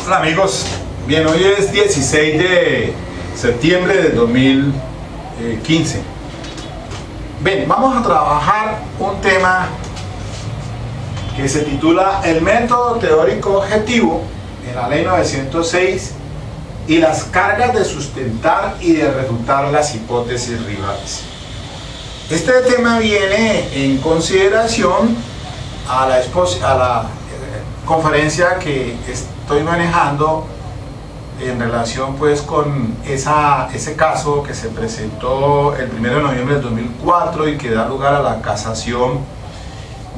Hola amigos, bien, hoy es 16 de septiembre de 2015. Bien, vamos a trabajar un tema que se titula El método teórico objetivo en la ley 906 y las cargas de sustentar y de refutar las hipótesis rivales. Este tema viene en consideración a la conferencia que estoy manejando en relación pues con ese caso que se presentó el 1 de noviembre del 2004 y que da lugar a la casación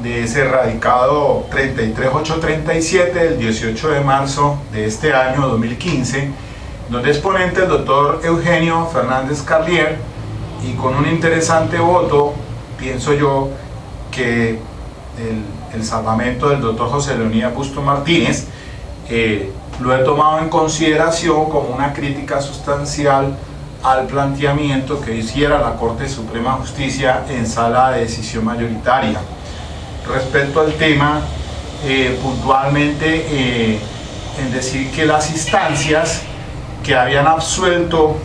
de ese radicado 33837 del 18 de marzo de este año 2015, donde es ponente el doctor Eugenio Fernández Carlier, y con un interesante voto pienso yo que el salvamento del doctor José Leonidas Busto Martínez lo he tomado en consideración como una crítica sustancial al planteamiento que hiciera la Corte Suprema de Justicia en sala de decisión mayoritaria. Respecto al tema, puntualmente en decir que las instancias que habían absuelto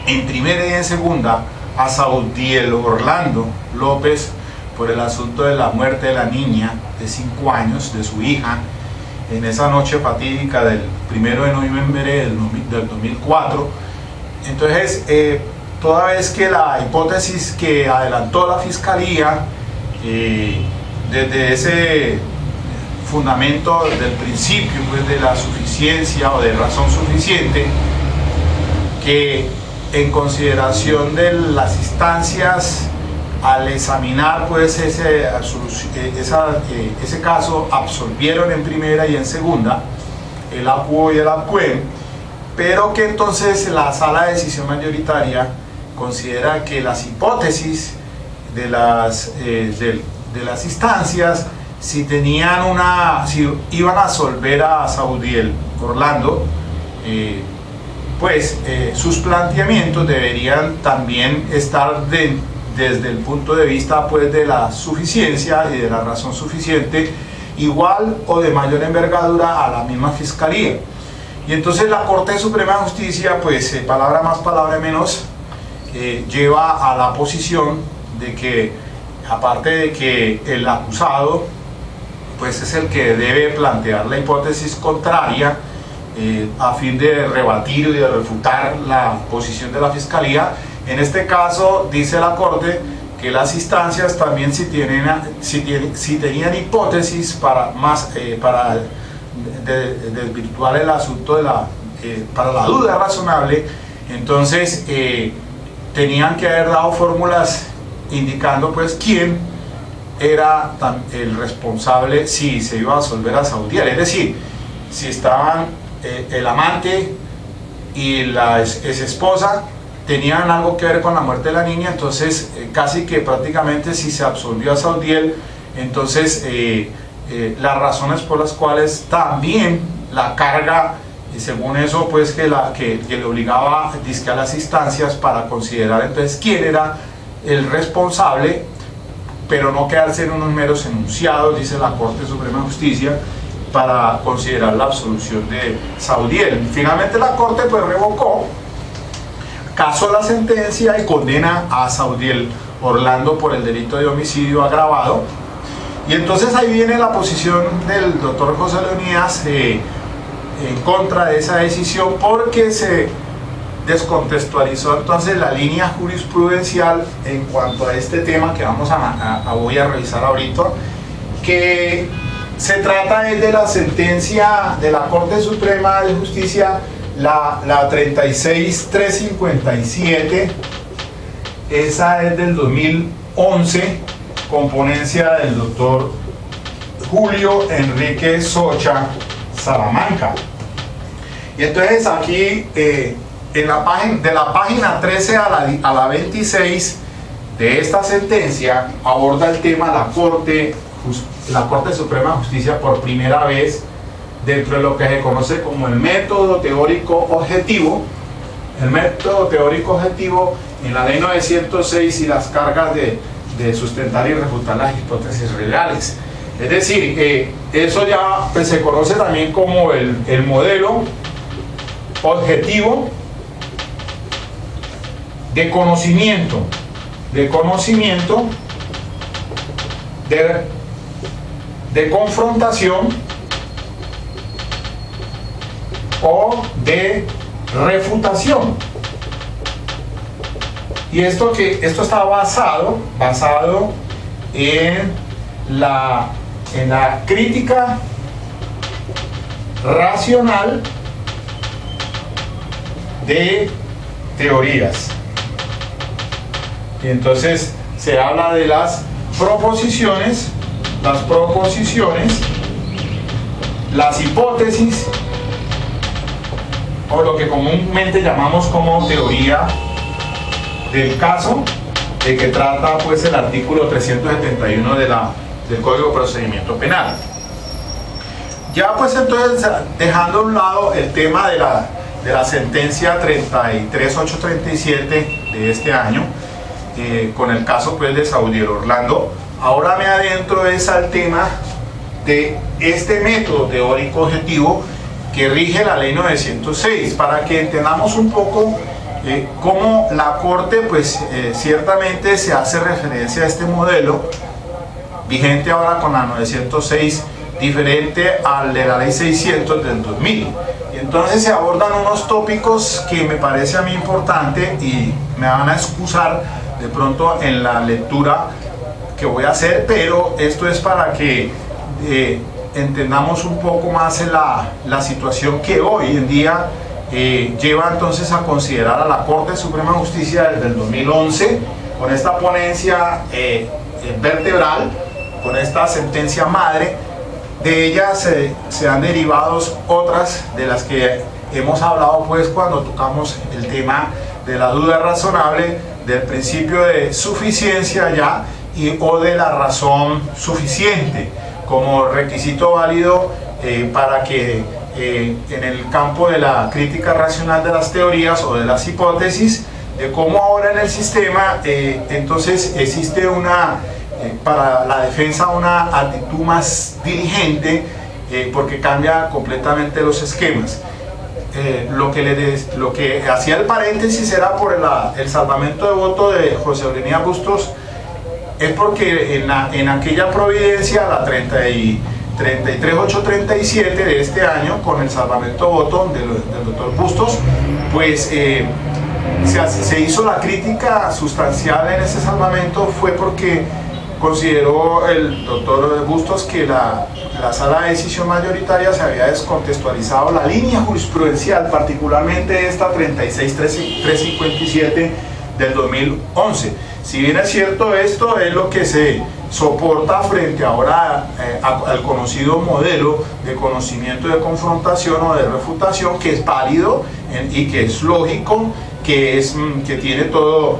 en primera y en segunda a Saudiel Orlando López por el asunto de la muerte de la niña de 5 años, de su hija, en esa noche fatídica del 1 de noviembre del 2004. Entonces, toda vez que la hipótesis que adelantó la Fiscalía, desde ese fundamento del principio pues, de la suficiencia o de razón suficiente, que en consideración de las instancias al examinar pues ese caso absolvieron en primera y en segunda el ACUO y el ACUEM, pero que entonces la sala de decisión mayoritaria considera que las hipótesis de las instancias, si iban a absolver a Saudiel Orlando, sus planteamientos deberían también estar desde el punto de vista pues, de la suficiencia y de la razón suficiente, igual o de mayor envergadura a la misma Fiscalía. Y entonces la Corte Suprema de Justicia, pues palabra más, palabra menos, lleva a la posición de que, aparte de que el acusado pues, es el que debe plantear la hipótesis contraria, a fin de rebatir y de refutar la posición de la Fiscalía. En este caso dice la Corte que las instancias también si tenían hipótesis para desvirtuar el asunto para la duda razonable, entonces tenían que haber dado fórmulas indicando pues quién era el responsable si se iba a absolver a Saudiel, es decir, si estaban el amante y la ex esposa tenían algo que ver con la muerte de la niña, entonces casi que prácticamente si se absolvió a Saudiel, entonces las razones por las cuales también la carga, según eso pues que le obligaba a las instancias para considerar entonces quién era el responsable, pero no quedarse en unos meros enunciados, dice la Corte Suprema de Justicia, para considerar la absolución de Saudiel. Finalmente la Corte pues revocó, casó la sentencia y condena a Saudiel Orlando por el delito de homicidio agravado. Y entonces ahí viene la posición del doctor José Leonidas en contra de esa decisión, porque se descontextualizó entonces la línea jurisprudencial en cuanto a este tema que voy a revisar ahorita, que se trata de la sentencia de la Corte Suprema de Justicia, la 36357, esa es del 2011, con ponencia del doctor Julio Enrique Socha Salamanca. Y entonces aquí, de la página 13 a la 26 de esta sentencia, aborda el tema la Corte Suprema de Justicia por primera vez dentro de lo que se conoce como el método teórico objetivo. El método teórico objetivo en la ley 906 y las cargas de sustentar y refutar las hipótesis reales. Es decir, eso ya pues, se conoce también como el modelo objetivo de conocimiento, de confrontación o de refutación. Y esto está basado en la crítica racional de teorías. Y entonces se habla de las proposiciones, las hipótesis, o lo que comúnmente llamamos como teoría del caso, de que trata pues el artículo 371 del Código de Procedimiento Penal. Ya pues entonces, dejando a un lado el tema de la sentencia 33837 de este año, con el caso pues de Saudiel Orlando, ahora me adentro al tema de este método teórico objetivo que rige la ley 906, para que entendamos un poco cómo la Corte pues ciertamente se hace referencia a este modelo vigente ahora con la 906, diferente al de la ley 600 del 2000. Y entonces se abordan unos tópicos que me parece a mí importante, y me van a excusar de pronto en la lectura que voy a hacer, pero esto es para que entendamos un poco más en la situación que hoy en día lleva entonces a considerar a la Corte Suprema de Justicia desde el 2011, con esta ponencia vertebral, con esta sentencia madre. De ellas se han derivado otras de las que hemos hablado pues cuando tocamos el tema de la duda razonable, del principio de suficiencia ya o de la razón suficiente como requisito válido para que en el campo de la crítica racional de las teorías o de las hipótesis, de cómo ahora en el sistema entonces existe para la defensa una actitud más diligente, porque cambia completamente los esquemas. Lo que hacía el paréntesis era por el salvamento de voto de José Olenía Bustos, es porque en aquella providencia, la 33837 de este año, con el salvamento de voto del doctor Bustos, pues se hizo la crítica sustancial en ese salvamento, fue porque consideró el doctor Bustos que la sala de decisión mayoritaria se había descontextualizado la línea jurisprudencial, particularmente esta 36357 del 2011. Si bien es cierto, esto es lo que se soporta frente ahora al conocido modelo de conocimiento de confrontación o de refutación, que es válido y que es lógico, que tiene todo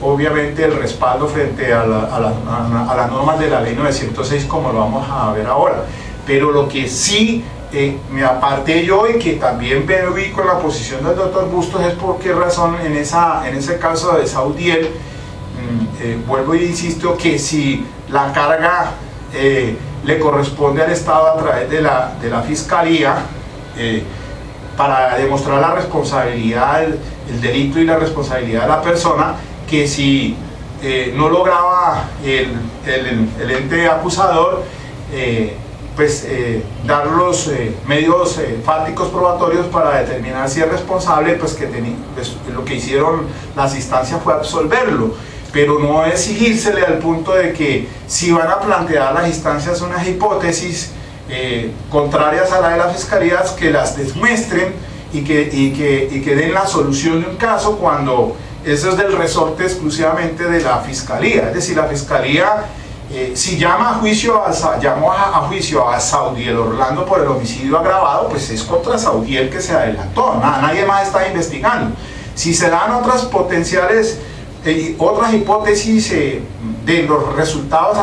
obviamente el respaldo frente a las normas de la ley 906, como lo vamos a ver ahora. Pero lo que sí me aparté yo, y que también me ubico en la posición del doctor Bustos, es por qué razón en ese caso de Saudiel, vuelvo e insisto que si la carga le corresponde al Estado a través de la Fiscalía, para demostrar la responsabilidad, el delito y la responsabilidad de la persona, que si no lograba el ente acusador dar los medios fácticos probatorios para determinar si es responsable, pues lo que hicieron las instancias fue absolverlo, pero no exigírsele al punto de que si van a plantear las instancias unas hipótesis contrarias a la de la Fiscalía, que las demuestren y que den la solución de un caso, cuando eso es del resorte exclusivamente de la Fiscalía. Es decir, la Fiscalía, si llamó a juicio a Saudiel Orlando por el homicidio agravado, pues es contra Saudiel que se adelantó, nadie más está investigando. Si se dan otras potenciales, otras hipótesis de los resultados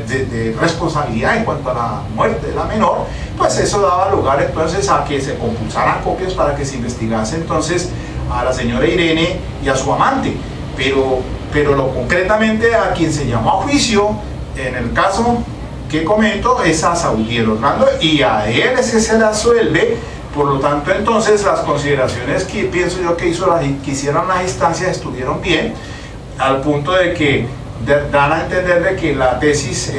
de responsabilidad en cuanto a la muerte de la menor, pues eso daba lugar entonces a que se compulsaran copias para que se investigase entonces a la señora Irene y a su amante, pero concretamente a quien se llamó a juicio en el caso que comento es a Saudiel Orlando, y a él es que se le absuelve. Por lo tanto, entonces las consideraciones que pienso yo que hicieron las instancias estuvieron bien, al punto de que dan a entender de que la tesis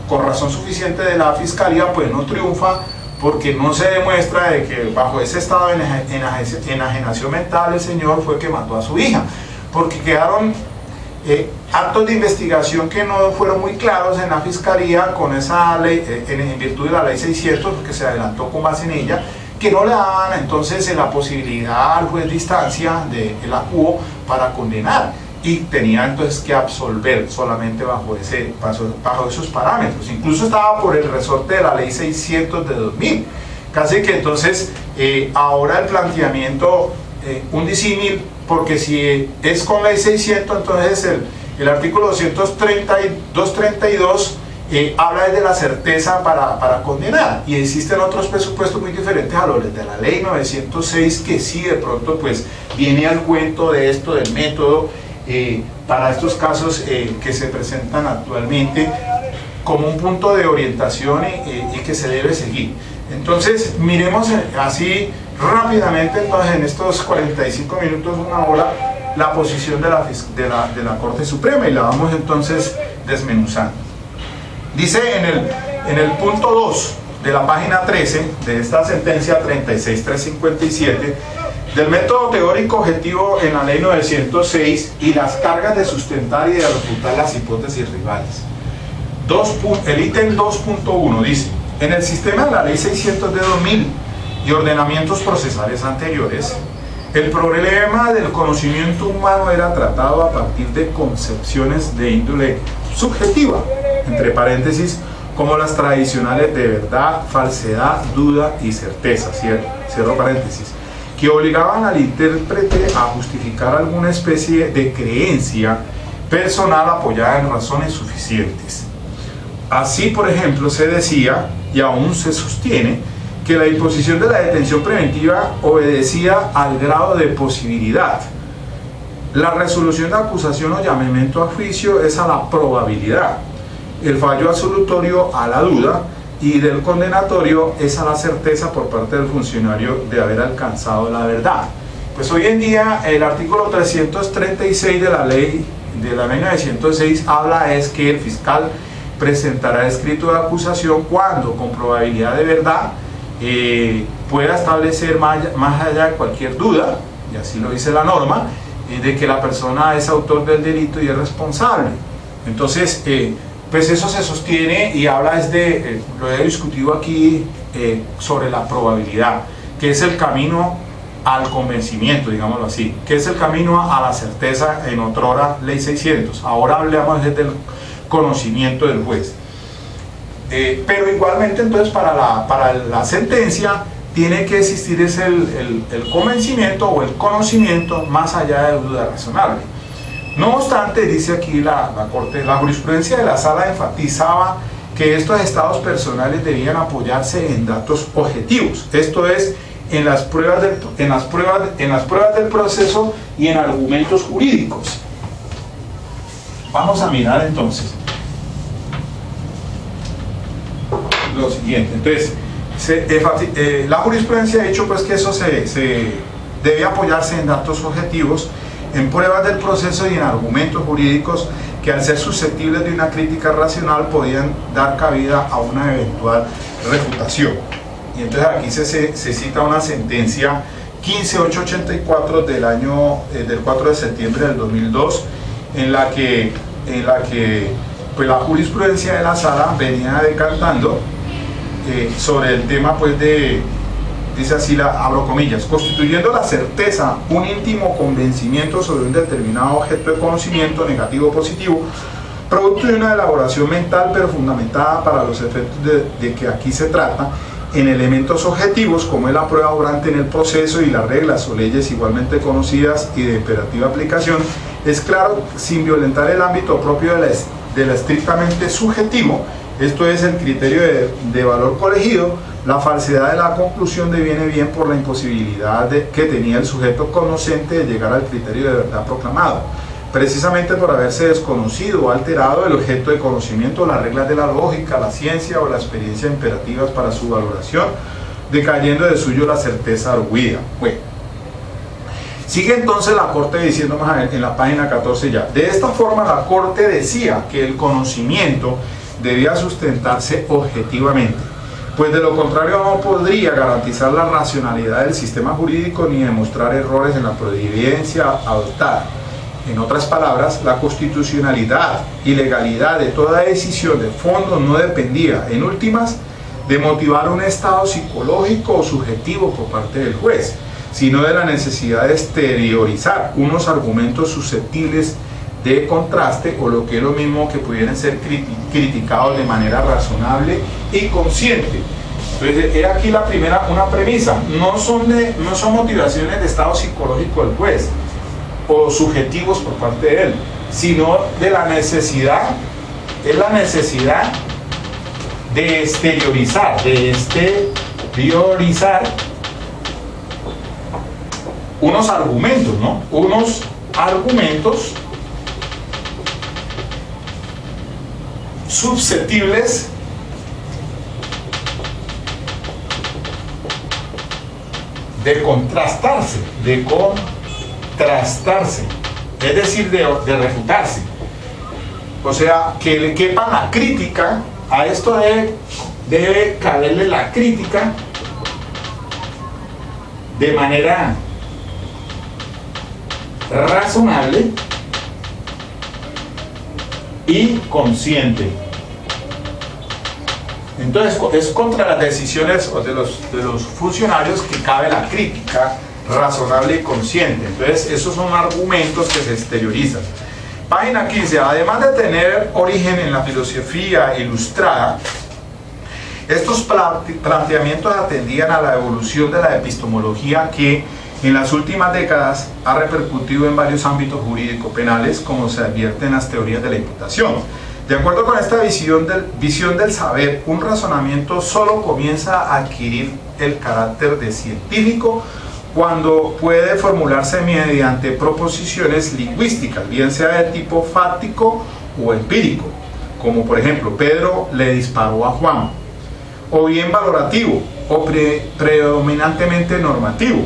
con razón suficiente de la fiscalía pues no triunfa, porque no se demuestra de que bajo ese estado de enajenación mental el señor fue que mató a su hija, porque quedaron actos de investigación que no fueron muy claros en la fiscalía con esa ley, en virtud de la ley 600, porque se adelantó con base en ella, que no le daban entonces la posibilidad al juez de instancia de la CUO para condenar, y tenía entonces que absolver solamente bajo esos parámetros. Incluso estaba por el resorte de la ley 600 de 2000, casi que entonces ahora el planteamiento, un disímil, porque si es con ley 600, entonces el artículo 232 habla de la certeza para condenar, y existen otros presupuestos muy diferentes a los de la ley 906, que sí de pronto pues viene al cuento de esto, del método, para estos casos que se presentan actualmente como un punto de orientación y que se debe seguir. Entonces miremos así rápidamente, entonces, en estos 45 minutos, una hora, la posición de la Corte Suprema, y la vamos entonces desmenuzando. Dice en el punto 2 de la página 13 de esta sentencia 36357, del método teórico objetivo en la ley 906 y las cargas de sustentar y de refutar las hipótesis rivales. El ítem 2.1 dice: en el sistema de la ley 600 de 2000 y ordenamientos procesales anteriores, el problema del conocimiento humano era tratado a partir de concepciones de índole subjetiva, entre paréntesis, como las tradicionales de verdad, falsedad, duda y certeza, cierro paréntesis, que obligaban al intérprete a justificar alguna especie de creencia personal apoyada en razones suficientes. Así, por ejemplo, se decía, y aún se sostiene, que la imposición de la detención preventiva obedecía al grado de posibilidad. La resolución de acusación o llamamiento a juicio es a la probabilidad. El fallo absolutorio a la duda, y del condenatorio es a la certeza por parte del funcionario de haber alcanzado la verdad. Pues hoy en día el artículo 336 de la ley 906 habla es que el fiscal presentará escrito de acusación cuando con probabilidad de verdad pueda establecer más allá de cualquier duda, y así lo dice la norma, de que la persona es autor del delito y es responsable. Entonces pues eso se sostiene y habla lo he discutido aquí sobre la probabilidad, que es el camino al convencimiento, digámoslo así, que es el camino a la certeza en otrora ley 600. Ahora hablamos desde el conocimiento del juez. Pero igualmente entonces para la sentencia tiene que existir el convencimiento o el conocimiento más allá de duda razonable. No obstante, dice aquí la Corte, la jurisprudencia de la Sala enfatizaba que estos estados personales debían apoyarse en datos objetivos, esto es, en las pruebas del proceso y en argumentos jurídicos. Vamos a mirar entonces lo siguiente. Entonces, la jurisprudencia ha dicho pues que eso se debe apoyarse en datos objetivos, en pruebas del proceso y en argumentos jurídicos que, al ser susceptibles de una crítica racional, podían dar cabida a una eventual refutación. Y entonces aquí se cita una sentencia 15884 del 4 de septiembre del 2002, en la que pues la jurisprudencia de la Sala venía decantando sobre el tema pues dice así, abro comillas, constituyendo la certeza un íntimo convencimiento sobre un determinado objeto de conocimiento, negativo o positivo, producto de una elaboración mental pero fundamentada para los efectos de que aquí se trata en elementos objetivos como es la prueba obrante en el proceso y las reglas o leyes igualmente conocidas y de imperativa aplicación, es claro, sin violentar el ámbito propio de la estrictamente subjetivo, esto es el criterio de valor colegido, la falsedad de la conclusión deviene bien por la imposibilidad que tenía el sujeto conocente de llegar al criterio de verdad proclamado. precisamente por haberse desconocido o alterado el objeto de conocimiento, las reglas de la lógica, la ciencia o la experiencia imperativas para su valoración, decayendo de suyo la certeza arguida. Bueno, sigue entonces la Corte diciendo más en la página 14 ya: de esta forma la Corte decía que el conocimiento debía sustentarse objetivamente, pues de lo contrario no podría garantizar la racionalidad del sistema jurídico ni demostrar errores en la providencia adoptada. En otras palabras, la constitucionalidad y legalidad de toda decisión de fondo no dependía, en últimas, de motivar un estado psicológico o subjetivo por parte del juez, sino de la necesidad de exteriorizar unos argumentos susceptibles de contraste, o lo que es lo mismo, que pudieran ser criticados de manera razonable y consciente. Entonces, he aquí la primera, una premisa: no son motivaciones de estado psicológico del juez o subjetivos por parte de él, sino de la necesidad, es la necesidad de exteriorizar unos argumentos, ¿no? Unos argumentos susceptibles de contrastarse, es decir, de refutarse. O sea, que le quepa la crítica. A esto debe caberle la crítica de manera razonable y consciente. Entonces, es contra las decisiones de los funcionarios que cabe la crítica razonable y consciente. Entonces, esos son argumentos que se exteriorizan. Página 15. Además de tener origen en la filosofía ilustrada, estos planteamientos atendían a la evolución de la epistemología que en las últimas décadas ha repercutido en varios ámbitos jurídico-penales, como se advierte en las teorías de la imputación. De acuerdo con esta visión del saber, un razonamiento solo comienza a adquirir el carácter de científico cuando puede formularse mediante proposiciones lingüísticas, bien sea de tipo fáctico o empírico, como por ejemplo Pedro le disparó a Juan, o bien valorativo o predominantemente normativo,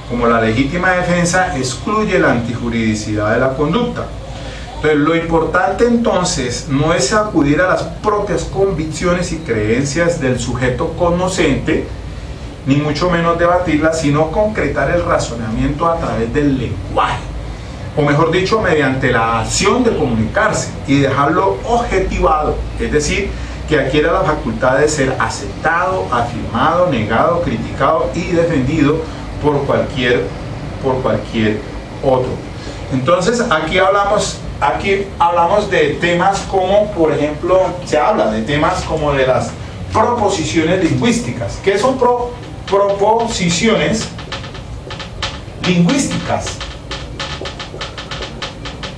como la legítima defensa excluye la antijuridicidad de la conducta. Entonces, lo importante entonces no es acudir a las propias convicciones y creencias del sujeto conocente, ni mucho menos debatirlas, sino concretar el razonamiento a través del lenguaje, o mejor dicho, mediante la acción de comunicarse y dejarlo objetivado, es decir, que adquiera la facultad de ser aceptado, afirmado, negado, criticado y defendido por cualquier otro. Entonces, aquí hablamos de temas como, por ejemplo, se habla de temas como de las proposiciones lingüísticas. ¿Qué son proposiciones lingüísticas?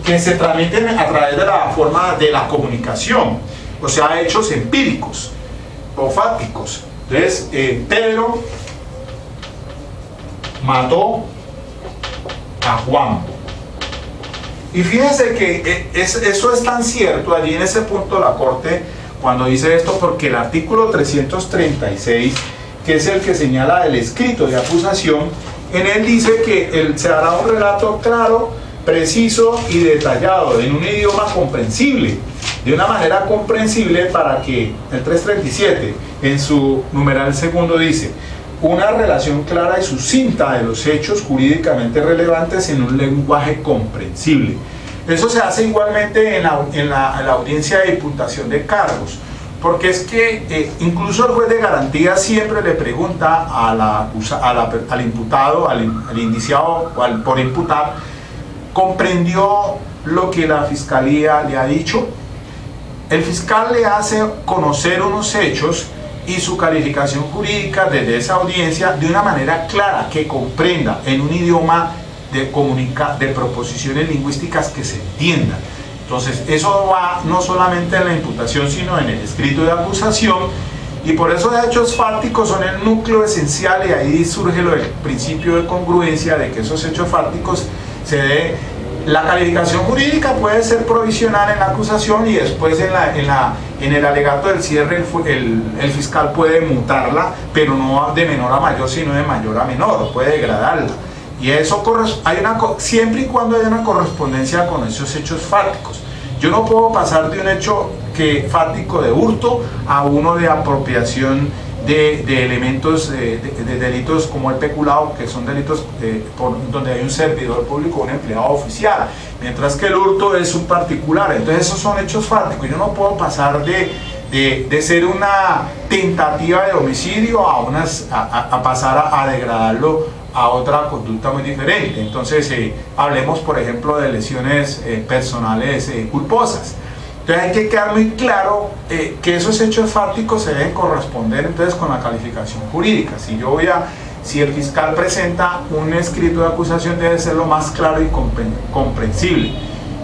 Que se transmiten a través de la forma de la comunicación, o sea, hechos empíricos o fácticos. Entonces, Pedro mató a Juan. Y fíjense que eso es tan cierto allí en ese punto la Corte cuando dice esto, porque el artículo 336, que es el que señala el escrito de acusación, en él dice que se hará un relato claro, preciso y detallado en un idioma comprensible, de una manera comprensible, para que el 337 en su numeral segundo dice: una relación clara y sucinta de los hechos jurídicamente relevantes en un lenguaje comprensible. Eso se hace igualmente en la audiencia de imputación de cargos, porque es que incluso el juez de garantía siempre le pregunta al imputado, al indiciado o por imputar: ¿comprendió lo que la fiscalía le ha dicho? El fiscal le hace conocer unos hechos y su calificación jurídica desde esa audiencia de una manera clara, que comprenda en un idioma de proposiciones lingüísticas que se entiendan. Entonces, eso va no solamente en la imputación, sino en el escrito de acusación, y por eso de hechos fácticos son el núcleo esencial, y ahí surge el principio de congruencia, de que esos hechos fácticos se debe La calificación jurídica puede ser provisional en la acusación y después en el alegato del cierre el fiscal puede mutarla, pero no de menor a mayor, sino de mayor a menor, puede degradarla. Y eso siempre y cuando haya una correspondencia con esos hechos fácticos. Yo no puedo pasar de un hecho fáctico de hurto a uno de apropiación de elementos de delitos como el peculado, que son delitos donde hay un servidor público o un empleado oficial, mientras que el hurto es un particular. Entonces esos son hechos fácticos. Yo no puedo pasar de ser una tentativa de homicidio a pasar a degradarlo a otra conducta muy diferente. Entonces hablemos por ejemplo de lesiones personales culposas. Entonces hay que quedar muy claro que esos hechos fácticos se deben corresponder entonces con la calificación jurídica. Si el fiscal presenta un escrito de acusación, debe ser lo más claro y comprensible.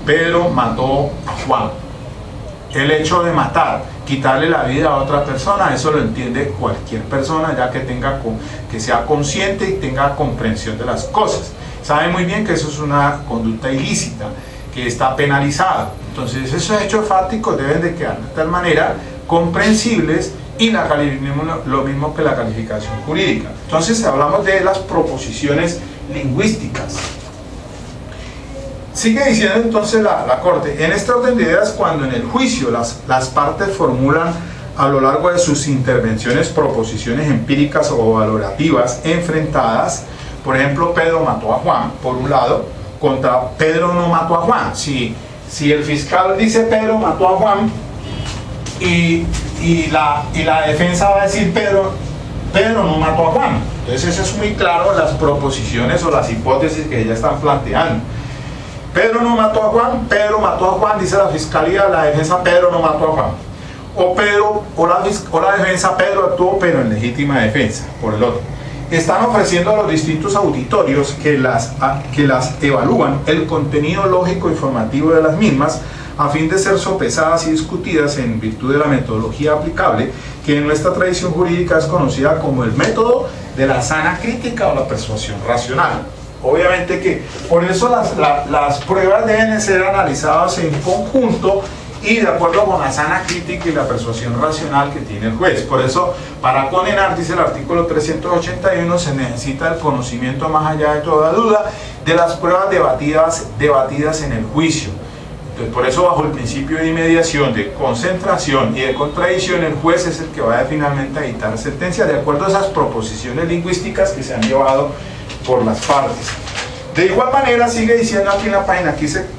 Pedro mató a Juan. El hecho de matar, quitarle la vida a otra persona, eso lo entiende cualquier persona, ya que sea consciente y tenga comprensión de las cosas. Sabe muy bien que eso es una conducta ilícita, que está penalizada. Entonces esos hechos fácticos deben de quedar de tal manera comprensibles y lo mismo que la calificación jurídica. Entonces hablamos de las proposiciones lingüísticas. Sigue diciendo entonces la Corte: en este orden de ideas, cuando en el juicio las partes formulan a lo largo de sus intervenciones proposiciones empíricas o valorativas enfrentadas, por ejemplo, Pedro mató a Juan, por un lado, contra Pedro no mató a Juan. Si el fiscal dice Pedro mató a Juan y la defensa va a decir Pedro no mató a Juan, entonces eso es muy claro, las proposiciones o las hipótesis que ya están planteando. Pedro no mató a Juan, Pedro mató a Juan, dice la fiscalía, la defensa Pedro no mató a Juan. O la defensa Pedro actuó pero en legítima defensa, por el otro. Están ofreciendo a los distintos auditorios que las evalúan el contenido lógico informativo de las mismas a fin de ser sopesadas y discutidas en virtud de la metodología aplicable, que en nuestra tradición jurídica es conocida como el método de la sana crítica o la persuasión racional. Obviamente que por eso las pruebas deben ser analizadas en conjunto y de acuerdo con la sana crítica y la persuasión racional que tiene el juez. Por eso, para condenar, dice el artículo 381, se necesita el conocimiento más allá de toda duda de las pruebas debatidas en el juicio. Entonces, por eso, bajo el principio de inmediación, de concentración y de contradicción, el juez es el que va finalmente a dictar sentencia de acuerdo a esas proposiciones lingüísticas que se han llevado por las partes. De igual manera, sigue diciendo aquí en la página 15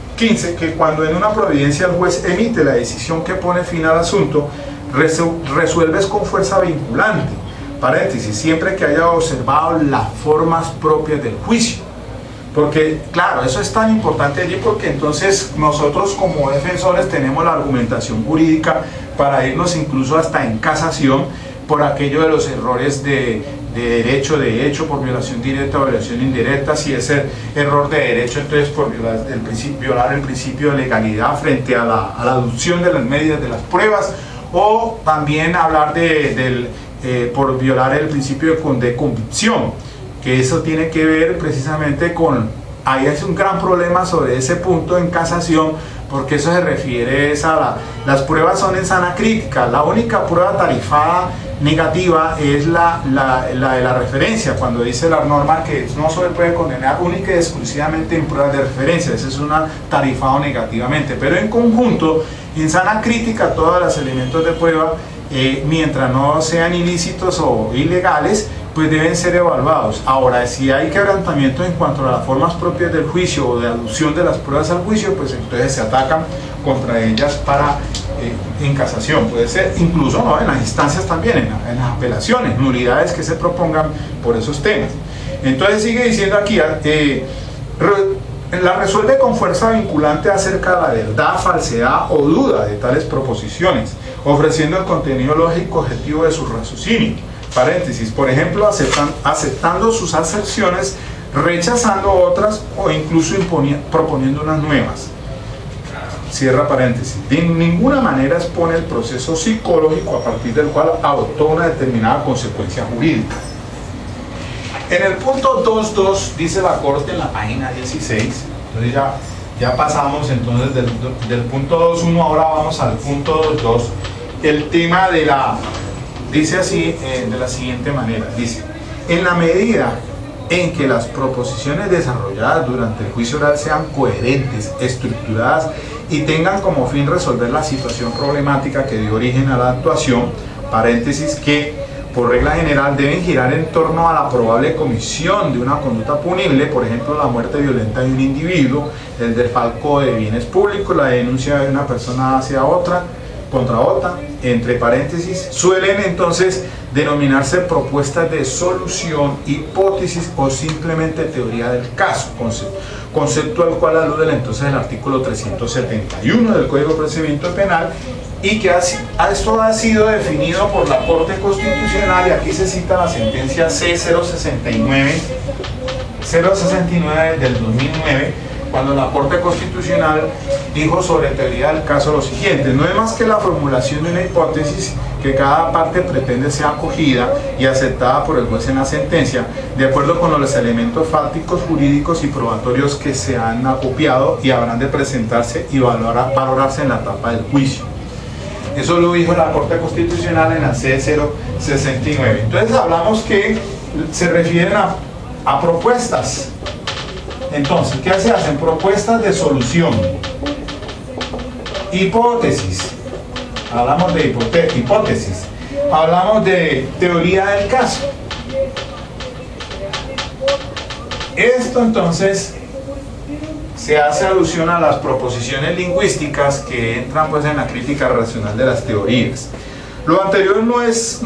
que cuando en una providencia el juez emite la decisión que pone fin al asunto, resuelves con fuerza vinculante, paréntesis, siempre que haya observado las formas propias del juicio. Porque, claro, eso es tan importante allí porque entonces nosotros como defensores tenemos la argumentación jurídica para irnos incluso hasta en casación por aquello de los errores de derecho, de hecho, por violación directa o violación indirecta. Si es error de derecho, entonces por violar el principio de legalidad frente a la adopción de las medidas de las pruebas, o también hablar por violar el principio de convicción, que eso tiene que ver precisamente ahí es un gran problema sobre ese punto en casación, porque eso se refiere las pruebas son en sana crítica. La única prueba tarifada negativa es la de la referencia, cuando dice la norma que no se puede condenar única y exclusivamente en pruebas de referencia. Ese es una tarifado negativamente, pero en conjunto, en sana crítica, todos los elementos de prueba, mientras no sean ilícitos o ilegales, pues deben ser evaluados. Ahora, si hay quebrantamiento en cuanto a las formas propias del juicio o de aducción de las pruebas al juicio, pues entonces se atacan contra ellas en casación. Puede ser incluso en las instancias también, en las apelaciones, nulidades que se propongan por esos temas. Entonces sigue diciendo aquí, la resuelve con fuerza vinculante acerca de la verdad, falsedad o duda de tales proposiciones, ofreciendo el contenido lógico objetivo de su raciocinio. Paréntesis, por ejemplo, aceptando sus aserciones, rechazando otras o incluso proponiendo unas nuevas. Cierra paréntesis. De ninguna manera expone el proceso psicológico a partir del cual adoptó una determinada consecuencia jurídica. En el punto 2.2 dice la Corte en la página 16, entonces Ya pasamos entonces del punto 2.1, ahora vamos al punto 2.2. El tema de dice así, de la siguiente manera, dice: en la medida en que las proposiciones desarrolladas durante el juicio oral sean coherentes, estructuradas y tengan como fin resolver la situación problemática que dio origen a la actuación, paréntesis, que por regla general deben girar en torno a la probable comisión de una conducta punible, por ejemplo la muerte violenta de un individuo, el desfalco de bienes públicos, la denuncia de una persona hacia otra, contra otra, entre paréntesis, suelen entonces denominarse propuestas de solución, hipótesis o simplemente teoría del caso, concepto al cual alude entonces el artículo 371 del Código de Procedimiento Penal, y que esto ha sido definido por la Corte Constitucional, y aquí se cita la sentencia C069 del 2009, cuando la Corte Constitucional dijo sobre teoría del caso lo siguiente: no es más que la formulación de una hipótesis que cada parte pretende sea acogida y aceptada por el juez en la sentencia, de acuerdo con los elementos fácticos, jurídicos y probatorios que se han acopiado y habrán de presentarse y valorarse en la etapa del juicio. Eso lo dijo la Corte Constitucional en la C069. Entonces hablamos que se refieren a propuestas. Entonces, ¿qué se hacen? Propuestas de solución, hipótesis, hablamos de hipótesis, hablamos de teoría del caso. Esto entonces se hace alusión a las proposiciones lingüísticas que entran pues en la crítica racional de las teorías. Lo anterior no es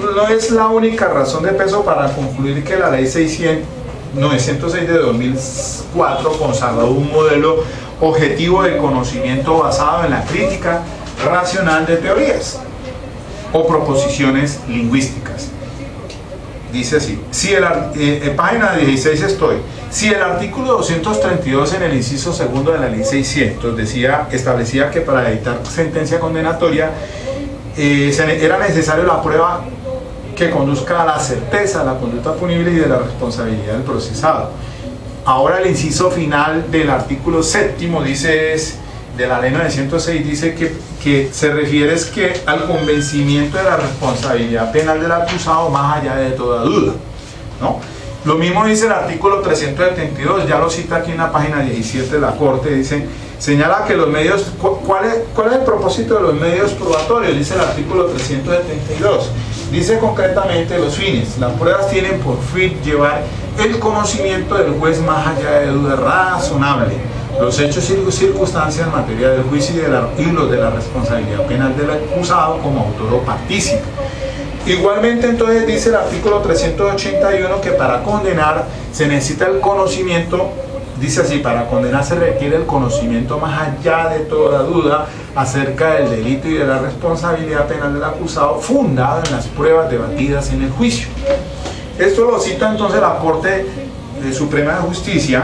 la única razón de peso para concluir que la ley 906 de 2004 consagró un modelo objetivo de conocimiento basado en la crítica racional de teorías o proposiciones lingüísticas. Dice así, página 16 estoy. Si el artículo 232 en el inciso segundo de la ley 600 establecía que para dictar sentencia condenatoria era necesario la prueba que conduzca a la certeza de la conducta punible y de la responsabilidad del procesado. Ahora el inciso final del artículo séptimo de la ley 906 dice que se refiere al convencimiento de la responsabilidad penal del acusado más allá de toda duda, ¿no? Lo mismo dice el artículo 372, ya lo cita aquí en la página 17 de la Corte, señala que los medios, ¿cuál es el propósito de los medios probatorios? Dice el artículo 372, dice concretamente los fines. Las pruebas tienen por fin llevar el conocimiento del juez más allá de duda razonable, los hechos y circunstancias en materia del juicio y los de la responsabilidad penal del acusado como autor o partícipe. Igualmente entonces dice el artículo 381 que para condenar se necesita el conocimiento, dice así: para condenar se requiere el conocimiento más allá de toda duda acerca del delito y de la responsabilidad penal del acusado, fundado en las pruebas debatidas en el juicio. Esto lo cita entonces la Corte Suprema de Justicia,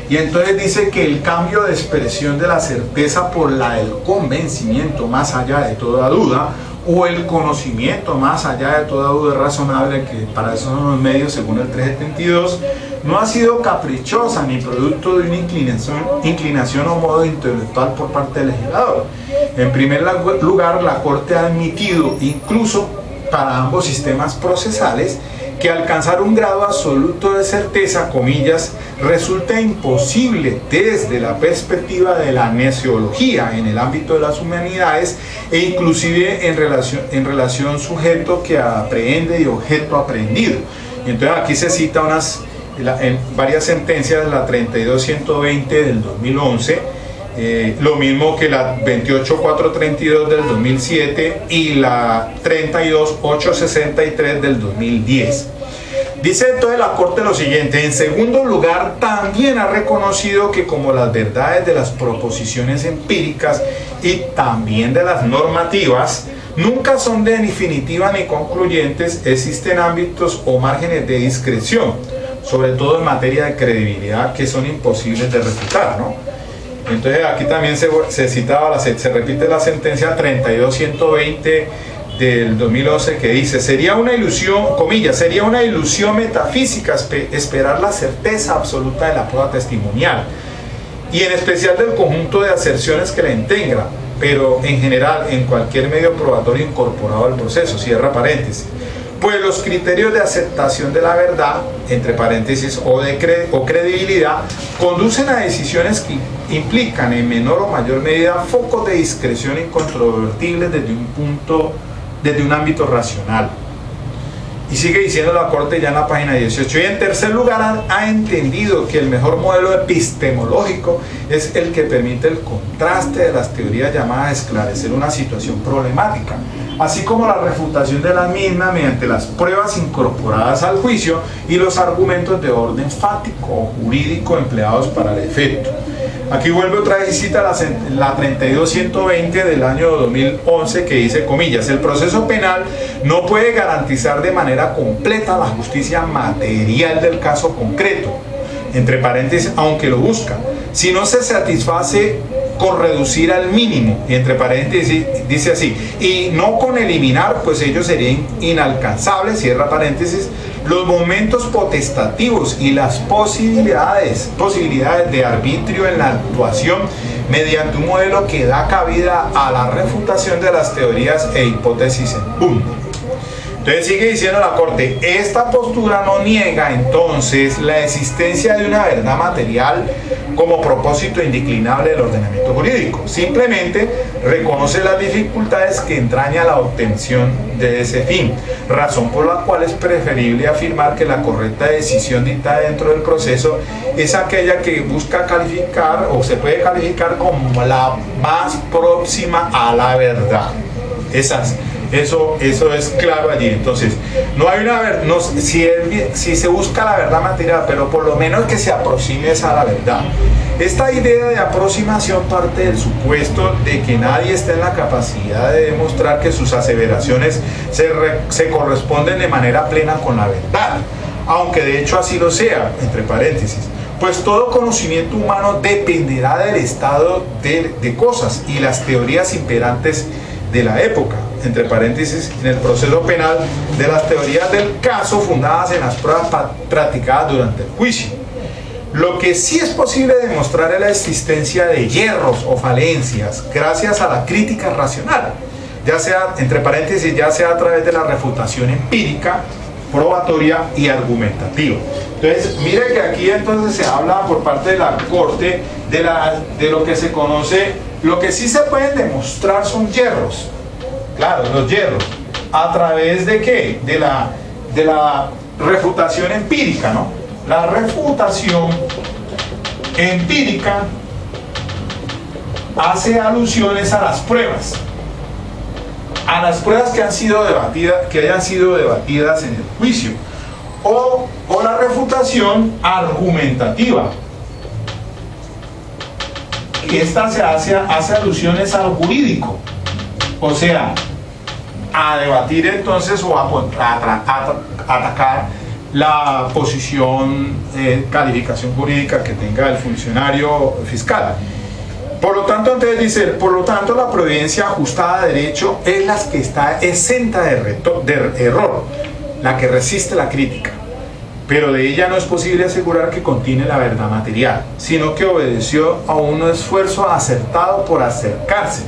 y entonces dice que el cambio de expresión de la certeza por la del convencimiento más allá de toda duda, o el conocimiento más allá de toda duda razonable, que para eso son los medios según el 372, no ha sido caprichosa ni producto de una inclinación o modo intelectual por parte del legislador. En primer lugar, la Corte ha admitido, incluso para ambos sistemas procesales, que alcanzar un grado absoluto de certeza, comillas, resulta imposible desde la perspectiva de la neciología en el ámbito de las humanidades e inclusive en relación sujeto que aprehende y objeto aprehendido. Entonces aquí se cita en varias sentencias, la 32120 del 2011, lo mismo que la 28432 del 2007 y la 32863 del 2010. Dice entonces la Corte lo siguiente: en segundo lugar, también ha reconocido que como las verdades de las proposiciones empíricas y también de las normativas nunca son definitivas ni concluyentes, existen ámbitos o márgenes de discreción, sobre todo en materia de credibilidad, que son imposibles de refutar, ¿no? Entonces aquí también se repite la sentencia 32120 del 2011 que dice: sería una ilusión, comillas, sería una ilusión metafísica esperar la certeza absoluta de la prueba testimonial. y en especial del conjunto de aserciones que la integra, pero en general en cualquier medio probatorio incorporado al proceso, cierra paréntesis. Pues los criterios de aceptación de la verdad, entre paréntesis, o credibilidad, conducen a decisiones que implican en menor o mayor medida focos de discreción incontrovertibles desde un ámbito racional. Y sigue diciendo la Corte ya en la página 18. Y en tercer lugar, ha entendido que el mejor modelo epistemológico es el que permite el contraste de las teorías llamadas a esclarecer una situación problemática, así como la refutación de la misma mediante las pruebas incorporadas al juicio y los argumentos de orden fáctico o jurídico empleados para el efecto. Aquí vuelve otra vez y cita la 32120 del año 2011 que dice, comillas, el proceso penal no puede garantizar de manera completa la justicia material del caso concreto, entre paréntesis, aunque lo busca, si no se satisface con reducir al mínimo, y entre paréntesis dice así, y no con eliminar, pues ellos serían inalcanzables, cierra paréntesis, los momentos potestativos y las posibilidades de arbitrio en la actuación mediante un modelo que da cabida a la refutación de las teorías e hipótesis en punto. Entonces sigue diciendo la Corte, esta postura no niega entonces la existencia de una verdad material como propósito indeclinable del ordenamiento jurídico, simplemente reconoce las dificultades que entraña la obtención de ese fin, razón por la cual es preferible afirmar que la correcta decisión dictada dentro del proceso es aquella que busca calificar o se puede calificar como la más próxima a la verdad. Eso es claro allí. Entonces, no hay una verdad, si se busca la verdad material, pero por lo menos que se aproxime a la verdad. Esta idea de aproximación parte del supuesto de que nadie está en la capacidad de demostrar que sus aseveraciones se corresponden de manera plena con la verdad, aunque de hecho así lo sea, entre paréntesis. Pues todo conocimiento humano dependerá del estado de cosas y las teorías imperantes de la época, entre paréntesis, en el proceso penal, de las teorías del caso fundadas en las pruebas practicadas durante el juicio. Lo que sí es posible demostrar es la existencia de hierros o falencias gracias a la crítica racional, ya sea, entre paréntesis, ya sea a través de la refutación empírica, probatoria y argumentativa. Entonces, mire que aquí entonces se habla por parte de la Corte de lo que se conoce, lo que sí se pueden demostrar son hierros, claro, los hierros, ¿a través de qué? De la refutación empírica, ¿no? La refutación empírica hace alusiones a las pruebas que hayan sido debatidas en el juicio, o la refutación argumentativa. Y esta hace alusiones a lo jurídico, o sea, a debatir entonces o a atacar la posición, calificación jurídica que tenga el funcionario fiscal. Por lo tanto, entonces dice, por lo tanto, la providencia ajustada a derecho es la que está exenta de error, la que resiste la crítica, pero de ella no es posible asegurar que contiene la verdad material, sino que obedeció a un esfuerzo acertado por acercarse.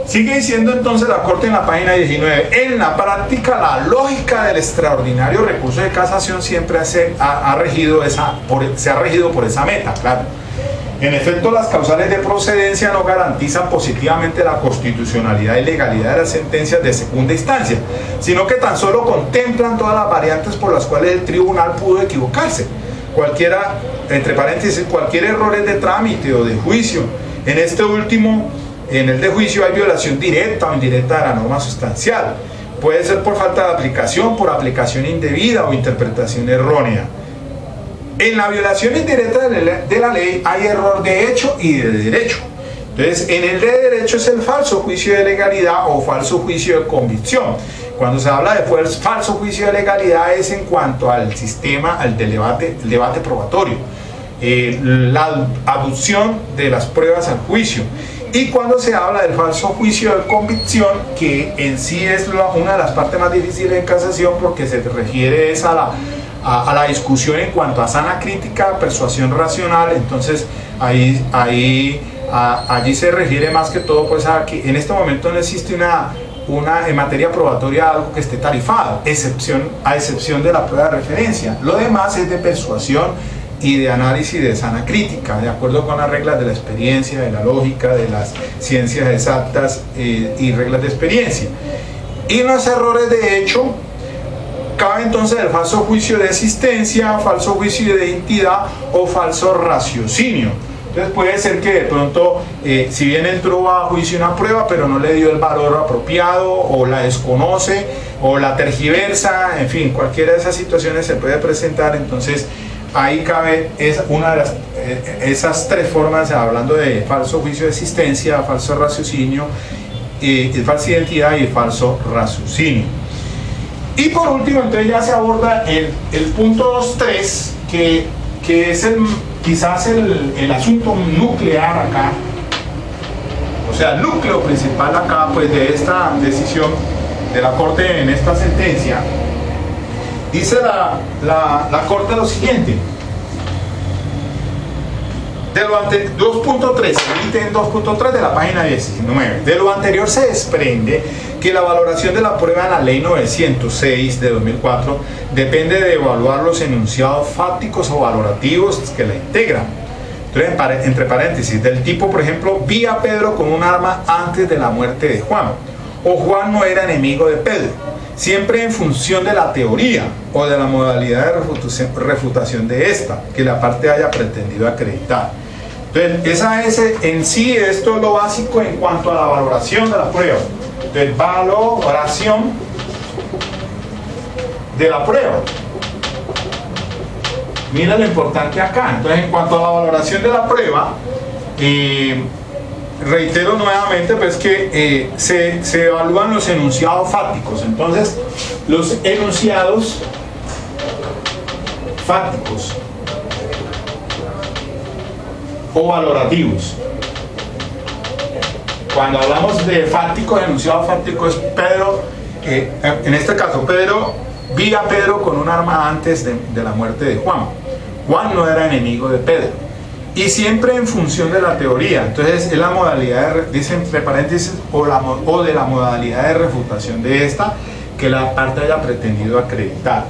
Sigue diciendo entonces la Corte en la página 19, en la práctica la lógica del extraordinario recurso de casación siempre se ha regido por esa meta, claro. En efecto, las causales de procedencia no garantizan positivamente la constitucionalidad y legalidad de las sentencias de segunda instancia, sino que tan solo contemplan todas las variantes por las cuales el tribunal pudo equivocarse. Cualquiera, entre paréntesis, cualquier error de trámite o de juicio. En este último, en el de juicio hay violación directa o indirecta de la norma sustancial. Puede ser por falta de aplicación, por aplicación indebida o interpretación errónea. En la violación indirecta de la ley hay error de hecho y de derecho. Entonces, en el de derecho es el falso juicio de legalidad o falso juicio de convicción. Cuando se habla de falso juicio de legalidad es en cuanto al sistema, al del debate probatorio, la aducción de las pruebas al juicio. Y cuando se habla del falso juicio de convicción, que en sí es una de las partes más difíciles en casación porque se refiere a a la discusión en cuanto a sana crítica, persuasión racional. Entonces allí se refiere más que todo pues a que en este momento no existe en materia probatoria algo que esté tarifado, a excepción de la prueba de referencia. Lo demás es de persuasión y de análisis de sana crítica, de acuerdo con las reglas de la experiencia, de la lógica, de las ciencias exactas y reglas de experiencia. Y los errores de hecho, cabe entonces el falso juicio de existencia, falso juicio de identidad o falso raciocinio. Entonces puede ser que de pronto, si bien entró a juicio una prueba, pero no le dio el valor apropiado, o la desconoce, o la tergiversa, en fin, cualquiera de esas situaciones se puede presentar. Entonces ahí cabe una de esas tres formas, hablando de falso juicio de existencia, falso raciocinio, falsa identidad y falso raciocinio. Y por último, entonces ya se aborda el punto 2.3, que es quizás el asunto nuclear acá, o sea, el núcleo principal acá pues de esta decisión de la Corte en esta sentencia. Dice la Corte lo siguiente: 2.3, ítem 2.3 de la página 19. De lo anterior se desprende que la valoración de la prueba en la Ley 906 de 2004 depende de evaluar los enunciados fácticos o valorativos que la integran. Entonces, entre paréntesis, del tipo, por ejemplo, vi a Pedro con un arma antes de la muerte de Juan, o Juan no era enemigo de Pedro, siempre en función de la teoría o de la modalidad de refutación de esta, que la parte haya pretendido acreditar. Entonces, esa es en sí, esto es lo básico en cuanto a la valoración de la prueba. Entonces, valoración de la prueba. Mira lo importante acá. Entonces, en cuanto a la valoración de la prueba, reitero nuevamente pues que se evalúan los enunciados fácticos. Entonces, los enunciados fácticos o valorativos. Cuando hablamos de fáctico, enunciado fáctico es Pedro, en este caso Pedro, vi a Pedro con un arma antes de la muerte de Juan. Juan no era enemigo de Pedro. Y siempre en función de la teoría. Entonces es la modalidad, dice entre paréntesis, o de la modalidad de refutación de esta que la parte haya pretendido acreditar.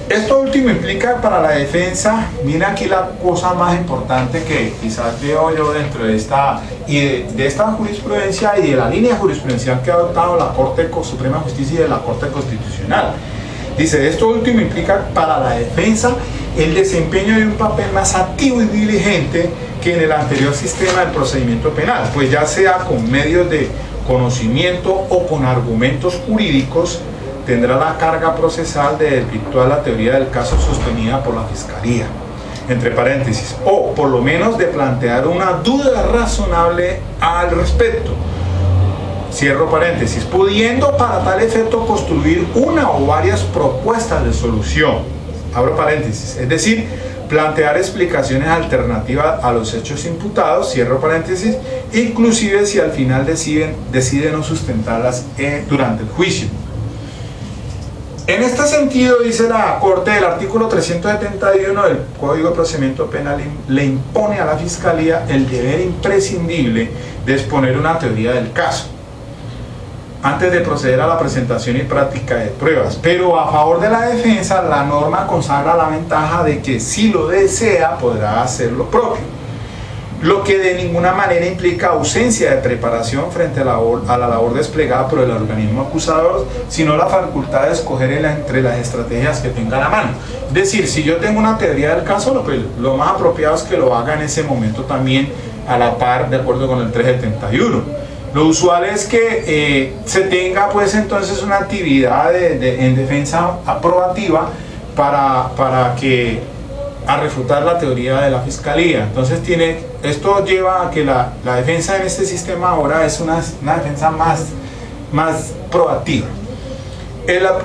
Esto último implica para la defensa, mira aquí la cosa más importante que quizás veo yo dentro de esta jurisprudencia y de la línea jurisprudencial que ha adoptado la Corte Suprema de Justicia y de la Corte Constitucional. Dice, esto último implica para la defensa el desempeño de un papel más activo y diligente que en el anterior sistema del procedimiento penal, pues ya sea con medios de conocimiento o con argumentos jurídicos, tendrá la carga procesal de desvirtuar la teoría del caso sostenida por la Fiscalía, entre paréntesis, o por lo menos de plantear una duda razonable al respecto, cierro paréntesis, pudiendo para tal efecto construir una o varias propuestas de solución, abro paréntesis, es decir, plantear explicaciones alternativas a los hechos imputados, cierro paréntesis, inclusive si al final deciden no sustentarlas durante el juicio. En este sentido, dice la Corte, el artículo 371 del Código de Procedimiento Penal le impone a la Fiscalía el deber imprescindible de exponer una teoría del caso antes de proceder a la presentación y práctica de pruebas, pero a favor de la defensa la norma consagra la ventaja de que si lo desea podrá hacer lo propio, lo que de ninguna manera implica ausencia de preparación frente a la labor desplegada por el organismo acusador, sino la facultad de escoger entre las estrategias que tenga a la mano. Es decir, si yo tengo una teoría del caso, lo más apropiado es que lo haga en ese momento también a la par, de acuerdo con el 371. Lo usual es que se tenga pues entonces una actividad en defensa aprobativa para que a refutar la teoría de la Fiscalía. Entonces esto lleva a que la defensa en este sistema ahora es una defensa más proactiva.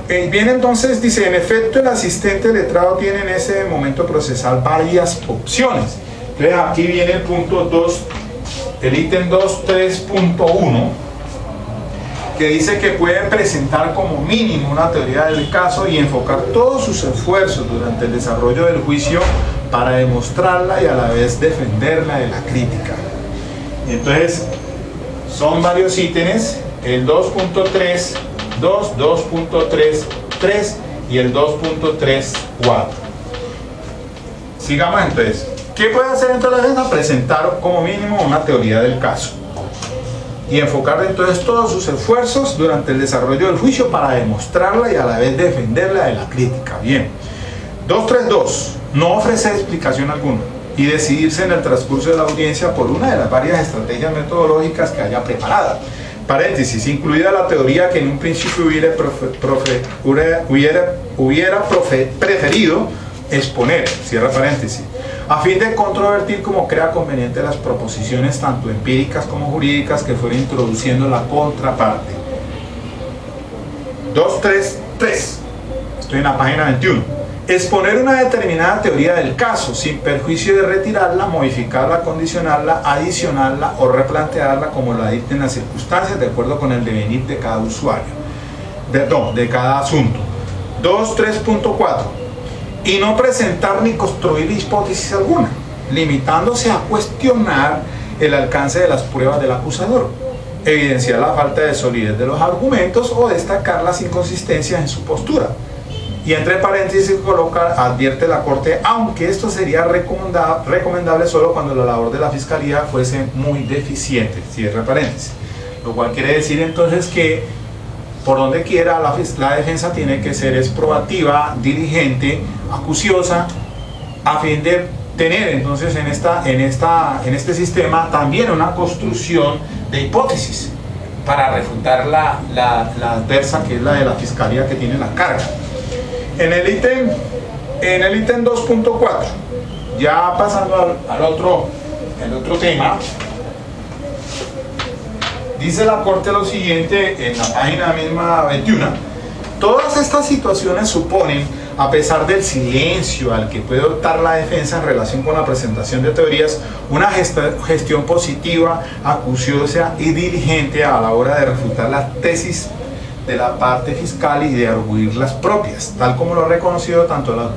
Bien, entonces dice, en efecto el asistente letrado tiene en ese momento procesal varias opciones. Entonces aquí viene el punto 2, el ítem 2.3.1, que dice que puede presentar como mínimo una teoría del caso y enfocar todos sus esfuerzos durante el desarrollo del juicio para demostrarla y a la vez defenderla de la crítica. Entonces, son varios ítems, el 2.3, 2.3 y el 2.34. Sigamos entonces. ¿Qué puede hacer entonces la defensa? Presentar como mínimo una teoría del caso y enfocar entonces todos sus esfuerzos durante el desarrollo del juicio para demostrarla y a la vez defenderla de la crítica. Bien. 232. No ofrecer explicación alguna y decidirse en el transcurso de la audiencia por una de las varias estrategias metodológicas que haya preparada. Paréntesis, incluida la teoría que en un principio hubiera preferido exponer, cierra paréntesis, a fin de controvertir como crea conveniente las proposiciones tanto empíricas como jurídicas que fuera introduciendo la contraparte. 233, estoy en la página 21. Exponer una determinada teoría del caso sin perjuicio de retirarla, modificarla, condicionarla, adicionarla o replantearla como la dicten las circunstancias de acuerdo con el devenir de cada usuario, de cada asunto. 2.3.4. Y no presentar ni construir hipótesis alguna, limitándose a cuestionar el alcance de las pruebas del acusador, evidenciar la falta de solidez de los argumentos o destacar las inconsistencias en su postura. Y entre paréntesis coloca, advierte la Corte, aunque esto sería recomendable solo cuando la labor de la Fiscalía fuese muy deficiente, cierra paréntesis. Lo cual quiere decir entonces que por donde quiera la defensa tiene que ser proactiva, diligente, acuciosa, a fin de tener entonces en este sistema también una construcción de hipótesis para refutar la adversa, que es la de la Fiscalía, que tiene la carga. En el ítem 2.4, ya pasando al otro tema, dice la Corte lo siguiente en la página misma 21. Todas estas situaciones suponen, a pesar del silencio al que puede optar la defensa en relación con la presentación de teorías, una gestión positiva, acuciosa y diligente a la hora de refutar las tesis de la parte fiscal y de arguir las propias, tal como lo ha reconocido tanto la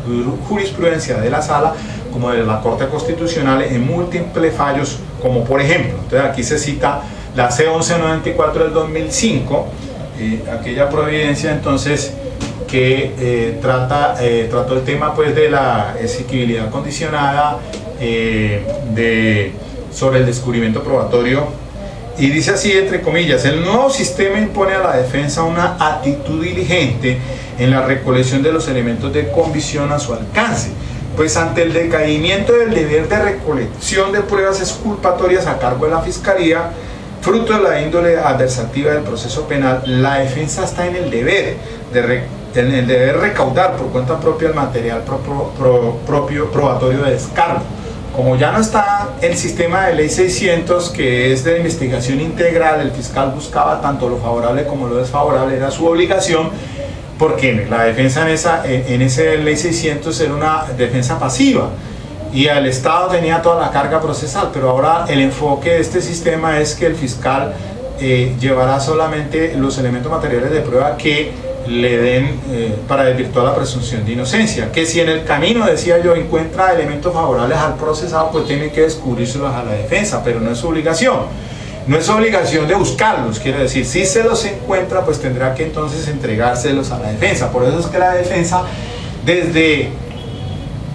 jurisprudencia de la Sala como de la Corte Constitucional en múltiples fallos, como por ejemplo, entonces aquí se cita la C1194 del 2005, aquella providencia entonces que trató el tema pues de la exigibilidad condicionada sobre el descubrimiento probatorio. Y dice así, entre comillas, el nuevo sistema impone a la defensa una actitud diligente en la recolección de los elementos de convicción a su alcance, pues ante el decaimiento del deber de recolección de pruebas exculpatorias a cargo de la Fiscalía, fruto de la índole adversativa del proceso penal, la defensa está en el deber de recaudar por cuenta propia el material propio probatorio de descargo. Como ya no está el sistema de ley 600, que es de investigación integral, el fiscal buscaba tanto lo favorable como lo desfavorable, era su obligación, porque la defensa en esa ley 600 era una defensa pasiva y el Estado tenía toda la carga procesal, pero ahora el enfoque de este sistema es que el fiscal llevará solamente los elementos materiales de prueba que le den para desvirtuar la presunción de inocencia, que si en el camino, decía yo, encuentra elementos favorables al procesado, pues tiene que descubrírselos a la defensa, pero no es su obligación. No es obligación de buscarlos, quiere decir, si se los encuentra, pues tendrá que entonces entregárselos a la defensa. Por eso es que la defensa,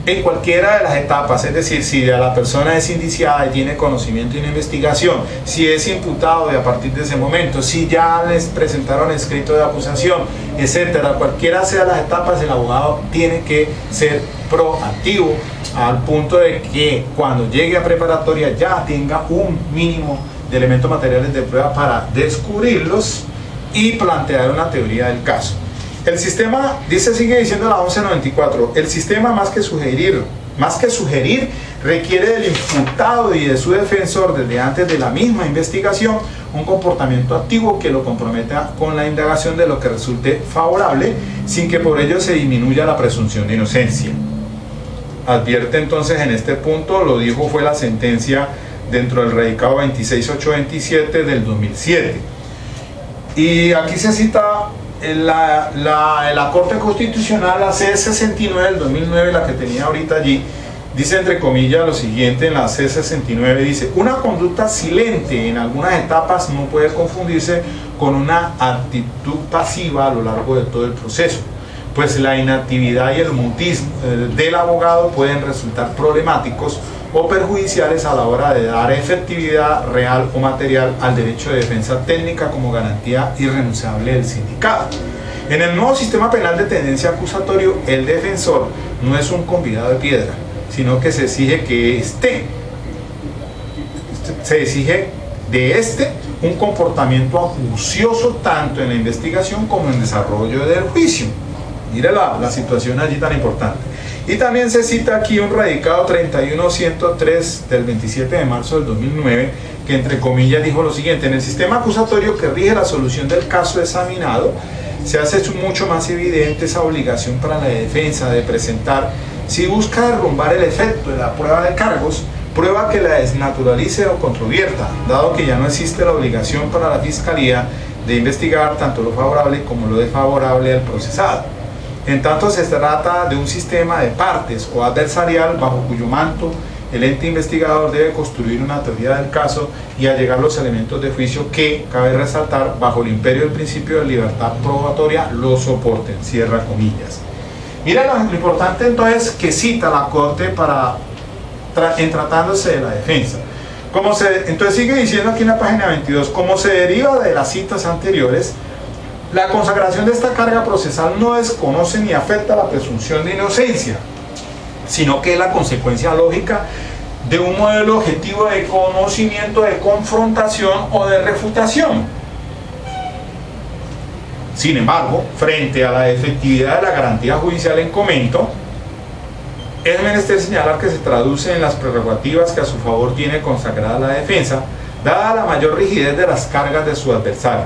en cualquiera de las etapas, es decir, si la persona es indiciada y tiene conocimiento y una investigación, si es imputado de a partir de ese momento, si ya les presentaron escrito de acusación, etcétera, cualquiera sea las etapas, el abogado tiene que ser proactivo al punto de que cuando llegue a preparatoria ya tenga un mínimo de elementos materiales de prueba para descubrirlos y plantear una teoría del caso. El sistema, sigue diciendo la 1194, el sistema más que sugerir, requiere del imputado y de su defensor desde antes de la misma investigación un comportamiento activo que lo comprometa con la indagación de lo que resulte favorable, sin que por ello se disminuya la presunción de inocencia. Advierte entonces en este punto, lo dijo fue la sentencia dentro del radicado 26827 del 2007. Y aquí se cita la Corte Constitucional, la C69 del 2009, la que tenía ahorita allí, dice entre comillas lo siguiente en la C69, dice: una conducta silente en algunas etapas no puede confundirse con una actitud pasiva a lo largo de todo el proceso, pues la inactividad y el mutismo del abogado pueden resultar problemáticos o perjudiciales a la hora de dar efectividad real o material al derecho de defensa técnica como garantía irrenunciable del sindicato. En el nuevo sistema penal de tendencia acusatorio, el defensor no es un convidado de piedra, sino que se exige de un comportamiento acucioso tanto en la investigación como en el desarrollo del juicio. Mire la situación allí tan importante. Y también se cita aquí un radicado 31103 del 27 de marzo del 2009, que entre comillas dijo lo siguiente: en el sistema acusatorio que rige la solución del caso examinado, se hace mucho más evidente esa obligación para la defensa de presentar, si busca derrumbar el efecto de la prueba de cargos, prueba que la desnaturalice o controvierta, dado que ya no existe la obligación para la Fiscalía de investigar tanto lo favorable como lo desfavorable al procesado. En tanto se trata de un sistema de partes o adversarial bajo cuyo manto el ente investigador debe construir una teoría del caso y allegar los elementos de juicio que, cabe resaltar, bajo el imperio del principio de libertad probatoria, lo soporten, cierra comillas. Mira lo importante entonces que cita la Corte en tratándose de la defensa. Entonces sigue diciendo aquí en la página 22, como se deriva de las citas anteriores, la consagración de esta carga procesal no desconoce ni afecta la presunción de inocencia, sino que es la consecuencia lógica de un modelo objetivo de conocimiento, de confrontación o de refutación. Sin embargo, frente a la efectividad de la garantía judicial en comento, es menester señalar que se traduce en las prerrogativas que a su favor tiene consagrada la defensa, dada la mayor rigidez de las cargas de su adversario.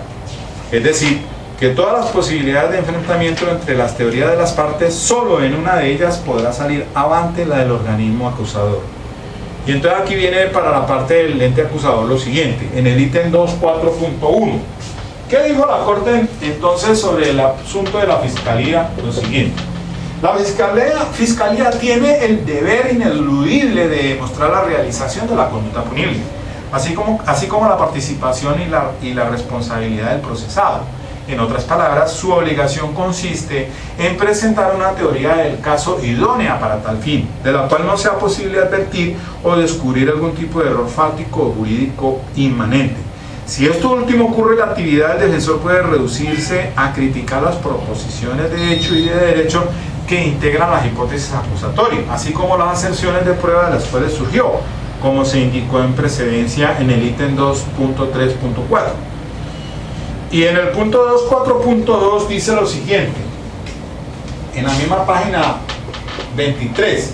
Es decir, que todas las posibilidades de enfrentamiento entre las teorías de las partes, solo en una de ellas podrá salir avante la del organismo acusador. Y entonces aquí viene para la parte del ente acusador lo siguiente, en el ítem 2.4.1. ¿Qué dijo la Corte entonces sobre el asunto de la Fiscalía? Lo siguiente: la Fiscalía tiene el deber ineludible de demostrar la realización de la conducta punible, así como la participación y la responsabilidad del procesado. En otras palabras, su obligación consiste en presentar una teoría del caso idónea para tal fin, de la cual no sea posible advertir o descubrir algún tipo de error fáctico o jurídico inmanente. Si esto último ocurre, la actividad del defensor puede reducirse a criticar las proposiciones de hecho y de derecho que integran las hipótesis acusatorias, así como las aserciones de prueba de las cuales surgió, como se indicó en precedencia en el ítem 2.3.4. Y en el punto 2.4.2 dice lo siguiente, en la misma página 23: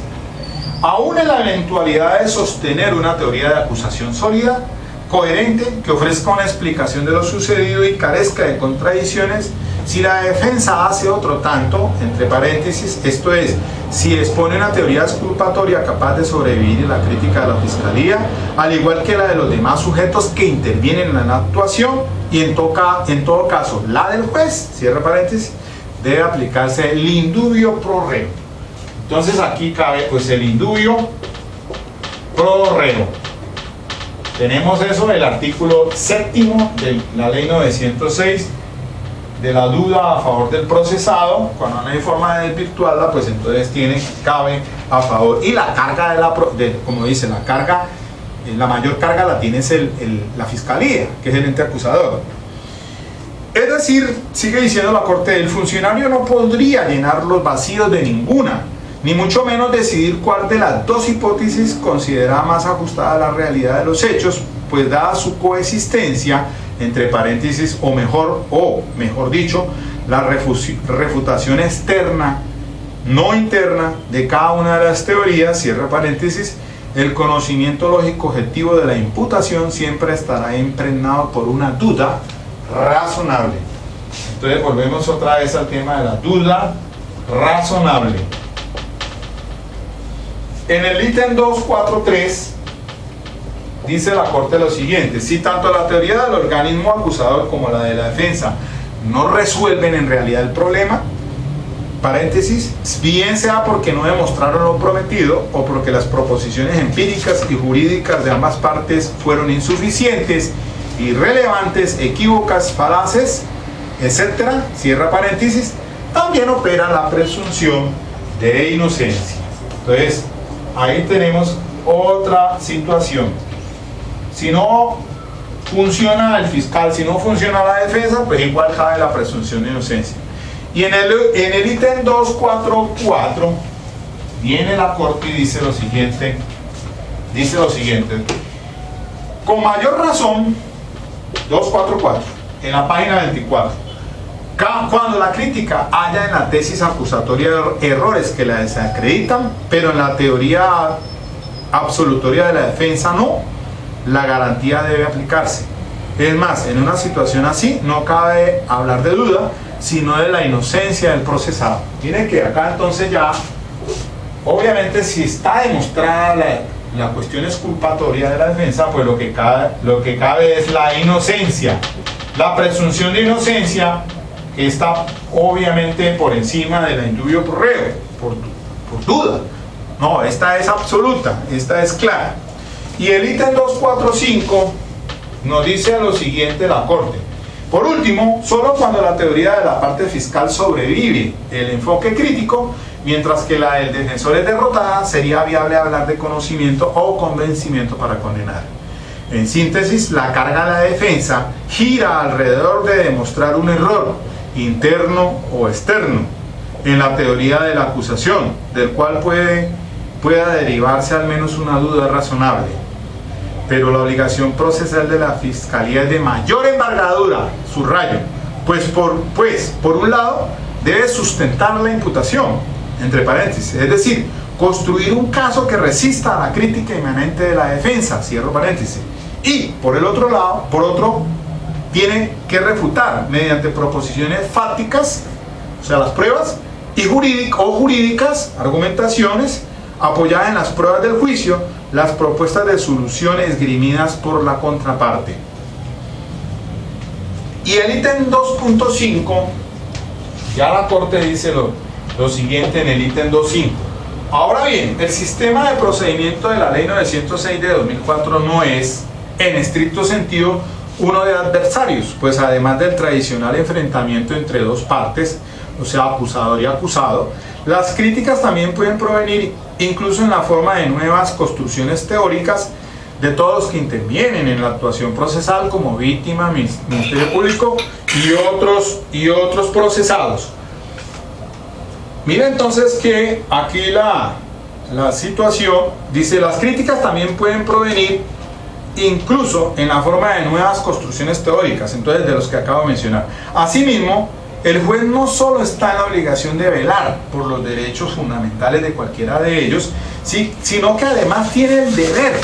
aún en la eventualidad de sostener una teoría de acusación sólida, coherente, que ofrezca una explicación de lo sucedido y carezca de contradicciones, si la defensa hace otro tanto, entre paréntesis, esto es, si expone una teoría exculpatoria capaz de sobrevivir en la crítica de la Fiscalía, al igual que la de los demás sujetos que intervienen en la actuación, y en todo caso la del juez, cierra paréntesis, debe aplicarse el indubio pro reo. Entonces aquí cabe pues el indubio pro reo. Tenemos eso del artículo 7º de la ley 906, de la duda a favor del procesado. Cuando no hay forma de desvirtuarla, pues entonces cabe a favor. Y la carga como dice, la carga, la mayor carga la tiene la Fiscalía, que es el ente acusador. Es decir, sigue diciendo la Corte, el funcionario no podría llenar los vacíos de ninguna, ni mucho menos decidir cuál de las dos hipótesis considera más ajustada a la realidad de los hechos, pues dada su coexistencia, entre paréntesis, o mejor dicho, la refutación externa, no interna, de cada una de las teorías, cierra paréntesis, el conocimiento lógico objetivo de la imputación siempre estará impregnado por una duda razonable. Entonces volvemos otra vez al tema de la duda razonable. En el ítem 2.4.3 dice la Corte lo siguiente: si tanto la teoría del organismo acusador como la de la defensa no resuelven en realidad el problema, paréntesis, bien sea porque no demostraron lo prometido o porque las proposiciones empíricas y jurídicas de ambas partes fueron insuficientes, irrelevantes, equívocas, falaces, etcétera, cierra paréntesis, también opera la presunción de inocencia. Entonces, ahí tenemos otra situación. Si no funciona el fiscal, si no funciona la defensa, pues igual cae la presunción de inocencia. Y en el ítem 244 viene la Corte y dice lo siguiente, con mayor razón, 244, en la página 24, cuando la crítica halla en la tesis acusatoria errores que la desacreditan, pero en la teoría absolutoria de la defensa no, la garantía debe aplicarse. Es más, en una situación así no cabe hablar de duda, sino de la inocencia del procesado. Miren que acá entonces ya, obviamente si está demostrada la cuestión exculpatoria de la defensa, pues lo que cabe es la inocencia, la presunción de inocencia, que está obviamente por encima de la indubio pro reo, por duda. No, esta es absoluta, esta es clara. Y el ítem 245 nos dice lo siguiente la Corte: por último, solo cuando la teoría de la parte fiscal sobrevive el enfoque crítico, mientras que la del defensor es derrotada, sería viable hablar de conocimiento o convencimiento para condenar. En síntesis, la carga de la defensa gira alrededor de demostrar un error, interno o externo, en la teoría de la acusación, del cual pueda derivarse al menos una duda razonable. Pero la obligación procesal de la Fiscalía es de mayor envergadura, subrayo, pues por un lado debe sustentar la imputación, entre paréntesis, es decir, construir un caso que resista a la crítica inmanente de la defensa, cierro paréntesis, y por otro, tiene que refutar mediante proposiciones fácticas, o sea, las pruebas, y jurídicas, argumentaciones, apoyadas en las pruebas del juicio, las propuestas de solución esgrimidas por la contraparte. Y el ítem 2.5, ya la Corte dice lo siguiente en el ítem 2.5. Ahora bien, el sistema de procedimiento de la Ley 906 de 2004 no es, en estricto sentido, uno de adversarios, pues además del tradicional enfrentamiento entre dos partes, o sea, acusador y acusado, las críticas también pueden provenir incluso en la forma de nuevas construcciones teóricas de todos los que intervienen en la actuación procesal, como víctima, Ministerio Público y otros procesados. Mira entonces que aquí la situación dice: las críticas también pueden provenir incluso en la forma de nuevas construcciones teóricas, entonces de los que acabo de mencionar. Asimismo, el juez no solo está en la obligación de velar por los derechos fundamentales de cualquiera de ellos, sino que además tiene el deber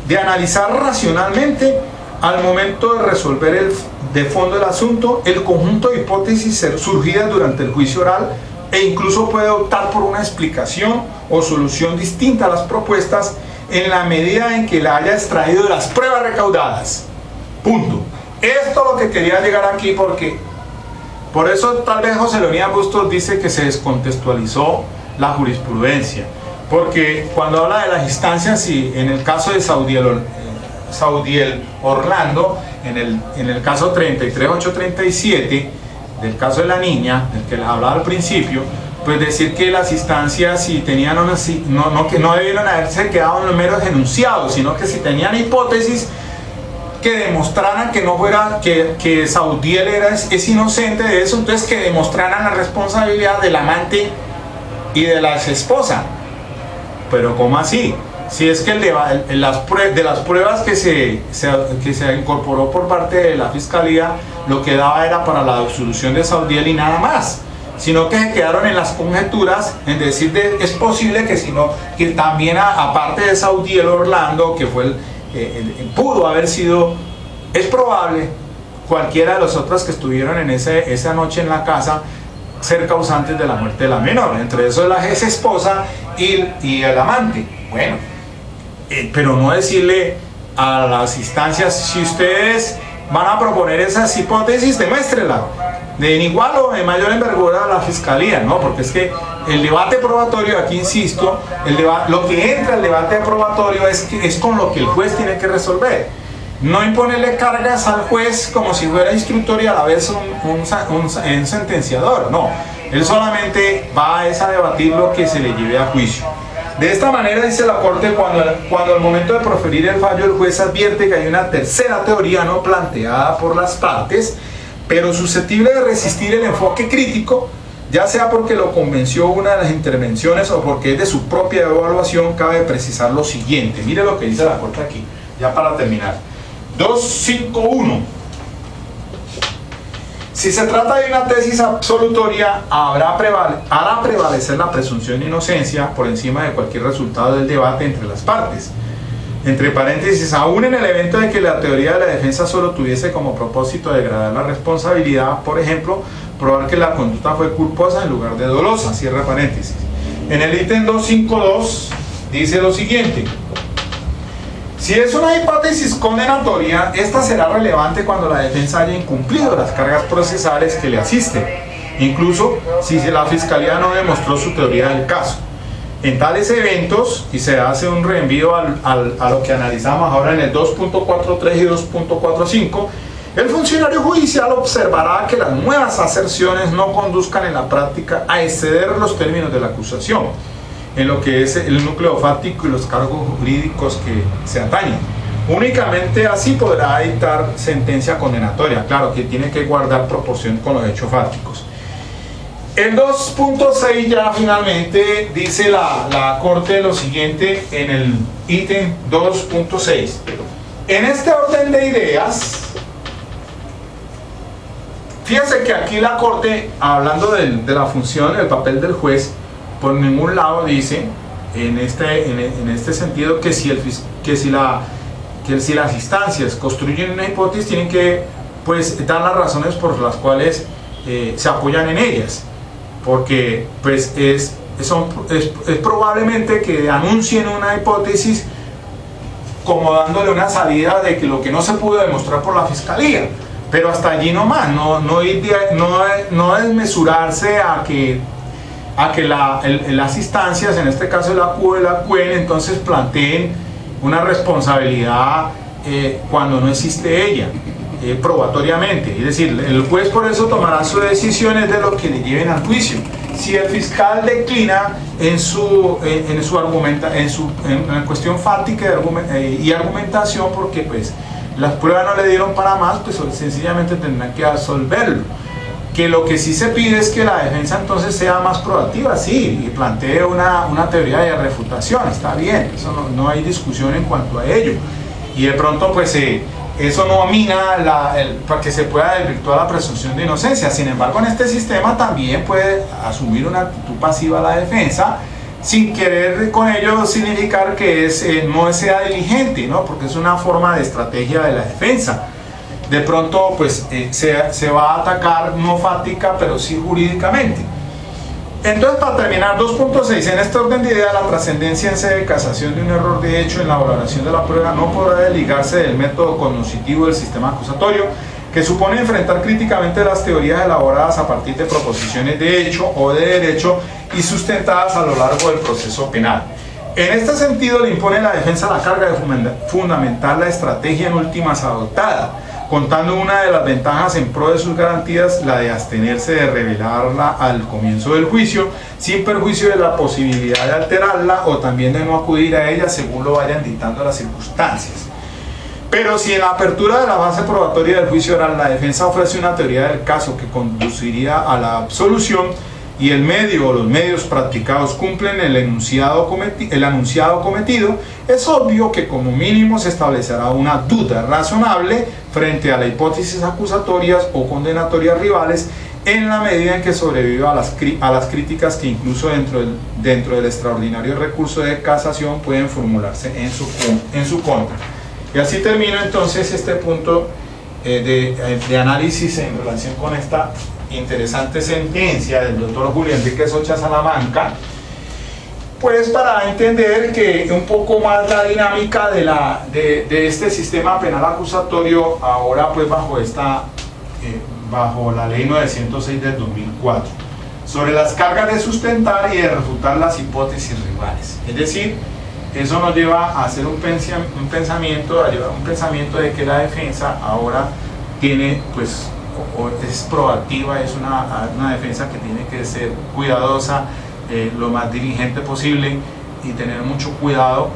de analizar racionalmente, al momento de resolver de fondo el asunto, el conjunto de hipótesis surgidas durante el juicio oral, e incluso puede optar por una explicación o solución distinta a las propuestas en la medida en que la haya extraído de las pruebas recaudadas. Punto. Esto es lo que quería llegar aquí, porque por eso tal vez José Leonidas Bustos dice que se descontextualizó la jurisprudencia, porque cuando habla de las instancias, y en el caso de Saudiel Orlando, en el caso 33837 del caso de la niña, del que les hablaba al principio, pues decir que las instancias, si tenían que no debieron haberse quedado en los meros enunciados, sino que si tenían hipótesis que demostraran que no fuera, que Saudiel es inocente de eso, entonces que demostraran la responsabilidad del amante y de la exesposa. Pero ¿cómo así? Si es que de las pruebas que se incorporó por parte de la Fiscalía, lo que daba era para la absolución de Saudiel y nada más, sino que se quedaron en las conjeturas, en decir es posible que también aparte de Saudiel Orlando, que fue pudo haber sido, es probable, cualquiera de los otros que estuvieron en esa noche en la casa, ser causantes de la muerte de la menor, entre eso la ex esposa y el amante. Bueno, pero no decirle a las instancias. Si ustedes van a proponer esas hipótesis, demuéstrenla de igual o de mayor envergadura a la fiscalía, ¿no? Porque es que el debate probatorio, aquí insisto, lo que entra al debate probatorio es con lo que el juez tiene que resolver. No imponerle cargas al juez como si fuera instructor y a la vez un sentenciador, no. Él solamente va a debatir lo que se le lleve a juicio. De esta manera, dice la Corte, cuando al momento de proferir el fallo el juez advierte que hay una tercera teoría no planteada por las partes, pero susceptible de resistir el enfoque crítico, ya sea porque lo convenció una de las intervenciones o porque es de su propia evaluación, cabe precisar lo siguiente. Mire lo que dice la Corte aquí, ya para terminar. 251. Si se trata de una tesis absolutoria, hará prevalecer la presunción de inocencia por encima de cualquier resultado del debate entre las partes. Entre paréntesis, aún en el evento de que la teoría de la defensa solo tuviese como propósito degradar la responsabilidad, por ejemplo, probar que la conducta fue culposa en lugar de dolosa, cierra paréntesis. En el ítem 252 dice lo siguiente: si es una hipótesis condenatoria, esta será relevante cuando la defensa haya incumplido las cargas procesales que le asisten, incluso si la fiscalía no demostró su teoría del caso. En tales eventos, y se hace un reenvío a lo que analizamos ahora en el 2.43 y 2.45, el funcionario judicial observará que las nuevas aserciones no conduzcan en la práctica a exceder los términos de la acusación, en lo que es el núcleo fáctico y los cargos jurídicos que se atañen. Únicamente así podrá dictar sentencia condenatoria, claro que tiene que guardar proporción con los hechos fácticos. El 2.6 ya finalmente dice la Corte lo siguiente en el ítem 2.6. En este orden de ideas, fíjense que aquí la Corte, hablando de la función, el papel del juez, por ningún lado dice en este sentido que si las instancias construyen una hipótesis tienen que pues dar las razones por las cuales se apoyan en ellas, porque pues es probablemente que anuncien una hipótesis como dándole una salida de que lo que no se pudo demostrar por la fiscalía, pero hasta allí nomás, no desmesurarse a que las instancias, en este caso la CUE y la CUEN, entonces planteen una responsabilidad cuando no existe ella, probatoriamente. Es decir, el juez por eso tomará sus decisiones de lo que le lleven al juicio. Si el fiscal declina en la cuestión fáctica y argumentación, porque pues las pruebas no le dieron para más, pues sencillamente tendrán que absolverlo. Que lo que sí se pide es que la defensa entonces sea más proactiva, sí, y plantee una teoría de refutación, está bien, eso no hay discusión en cuanto a ello. Y de pronto pues eso no mina para que se pueda desvirtuar la presunción de inocencia. Sin embargo, en este sistema también puede asumir una actitud pasiva la defensa, sin querer con ello significar que no sea diligente, ¿no? Porque es una forma de estrategia de la defensa. De pronto pues se va a atacar no fáctica pero sí jurídicamente. Entonces, para terminar, 2.6, en este orden de ideas, la trascendencia en sede de casación de un error de hecho en la valoración de la prueba no podrá desligarse del método cognoscitivo del sistema acusatorio, que supone enfrentar críticamente las teorías elaboradas a partir de proposiciones de hecho o de derecho y sustentadas a lo largo del proceso penal. En este sentido, le impone a la defensa la carga de fundamentar la estrategia en últimas adoptada, contando una de las ventajas en pro de sus garantías, la de abstenerse de revelarla al comienzo del juicio, sin perjuicio de la posibilidad de alterarla o también de no acudir a ella según lo vayan dictando las circunstancias. Pero si en la apertura de la base probatoria del juicio oral la defensa ofrece una teoría del caso que conduciría a la absolución y el medio o los medios practicados cumplen el anunciado cometido, es obvio que como mínimo se establecerá una duda razonable frente a las hipótesis acusatorias o condenatorias rivales, en la medida en que sobreviva a las críticas que incluso dentro del extraordinario recurso de casación pueden formularse en su contra. Y así termino entonces este punto de análisis en relación con esta interesante sentencia del doctor Julio Enrique Socha Salamanca, pues para entender que un poco más la dinámica de este sistema penal acusatorio ahora pues bajo la ley 906 del 2004 sobre las cargas de sustentar y de refutar las hipótesis rivales. Es decir, eso nos lleva a hacer un pensamiento de que la defensa ahora tiene pues es proactiva, es una defensa que tiene que ser cuidadosa, lo más diligente posible y tener mucho cuidado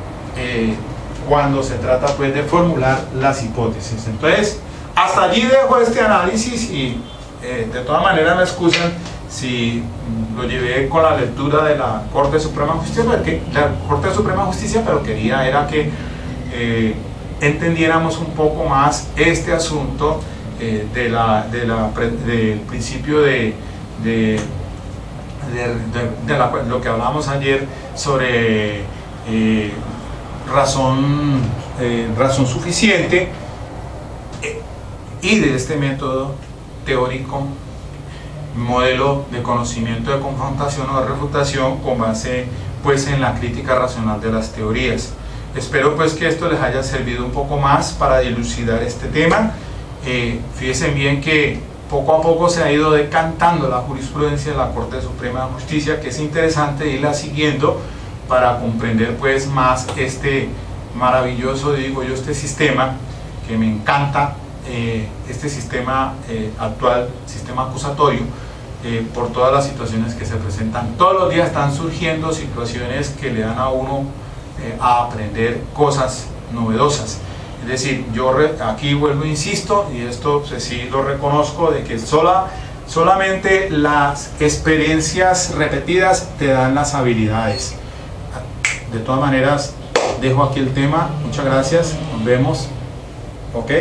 cuando se trata pues de formular las hipótesis. Entonces, hasta allí dejo este análisis y de todas maneras me excusan si lo llevé con la lectura de la Corte Suprema de Justicia, porque la Corte Suprema de Justicia, pero quería era que entendiéramos un poco más este asunto del principio de lo que hablábamos ayer sobre razón suficiente y de este método teórico, modelo de conocimiento de confrontación o de refutación con base pues en la crítica racional de las teorías. Espero pues que esto les haya servido un poco más para dilucidar este tema. Fíjense bien que poco a poco se ha ido decantando la jurisprudencia de la Corte Suprema de Justicia, que es interesante irla siguiendo para comprender pues más este maravilloso, digo yo, este sistema que me encanta, este sistema actual, sistema acusatorio, por todas las situaciones que se presentan. Todos los días están surgiendo situaciones que le dan a uno a aprender cosas novedosas. Es decir, yo aquí vuelvo e insisto, y esto pues, sí lo reconozco, de que solamente las experiencias repetidas te dan las habilidades. De todas maneras, dejo aquí el tema. Muchas gracias, nos vemos. ¿Ok?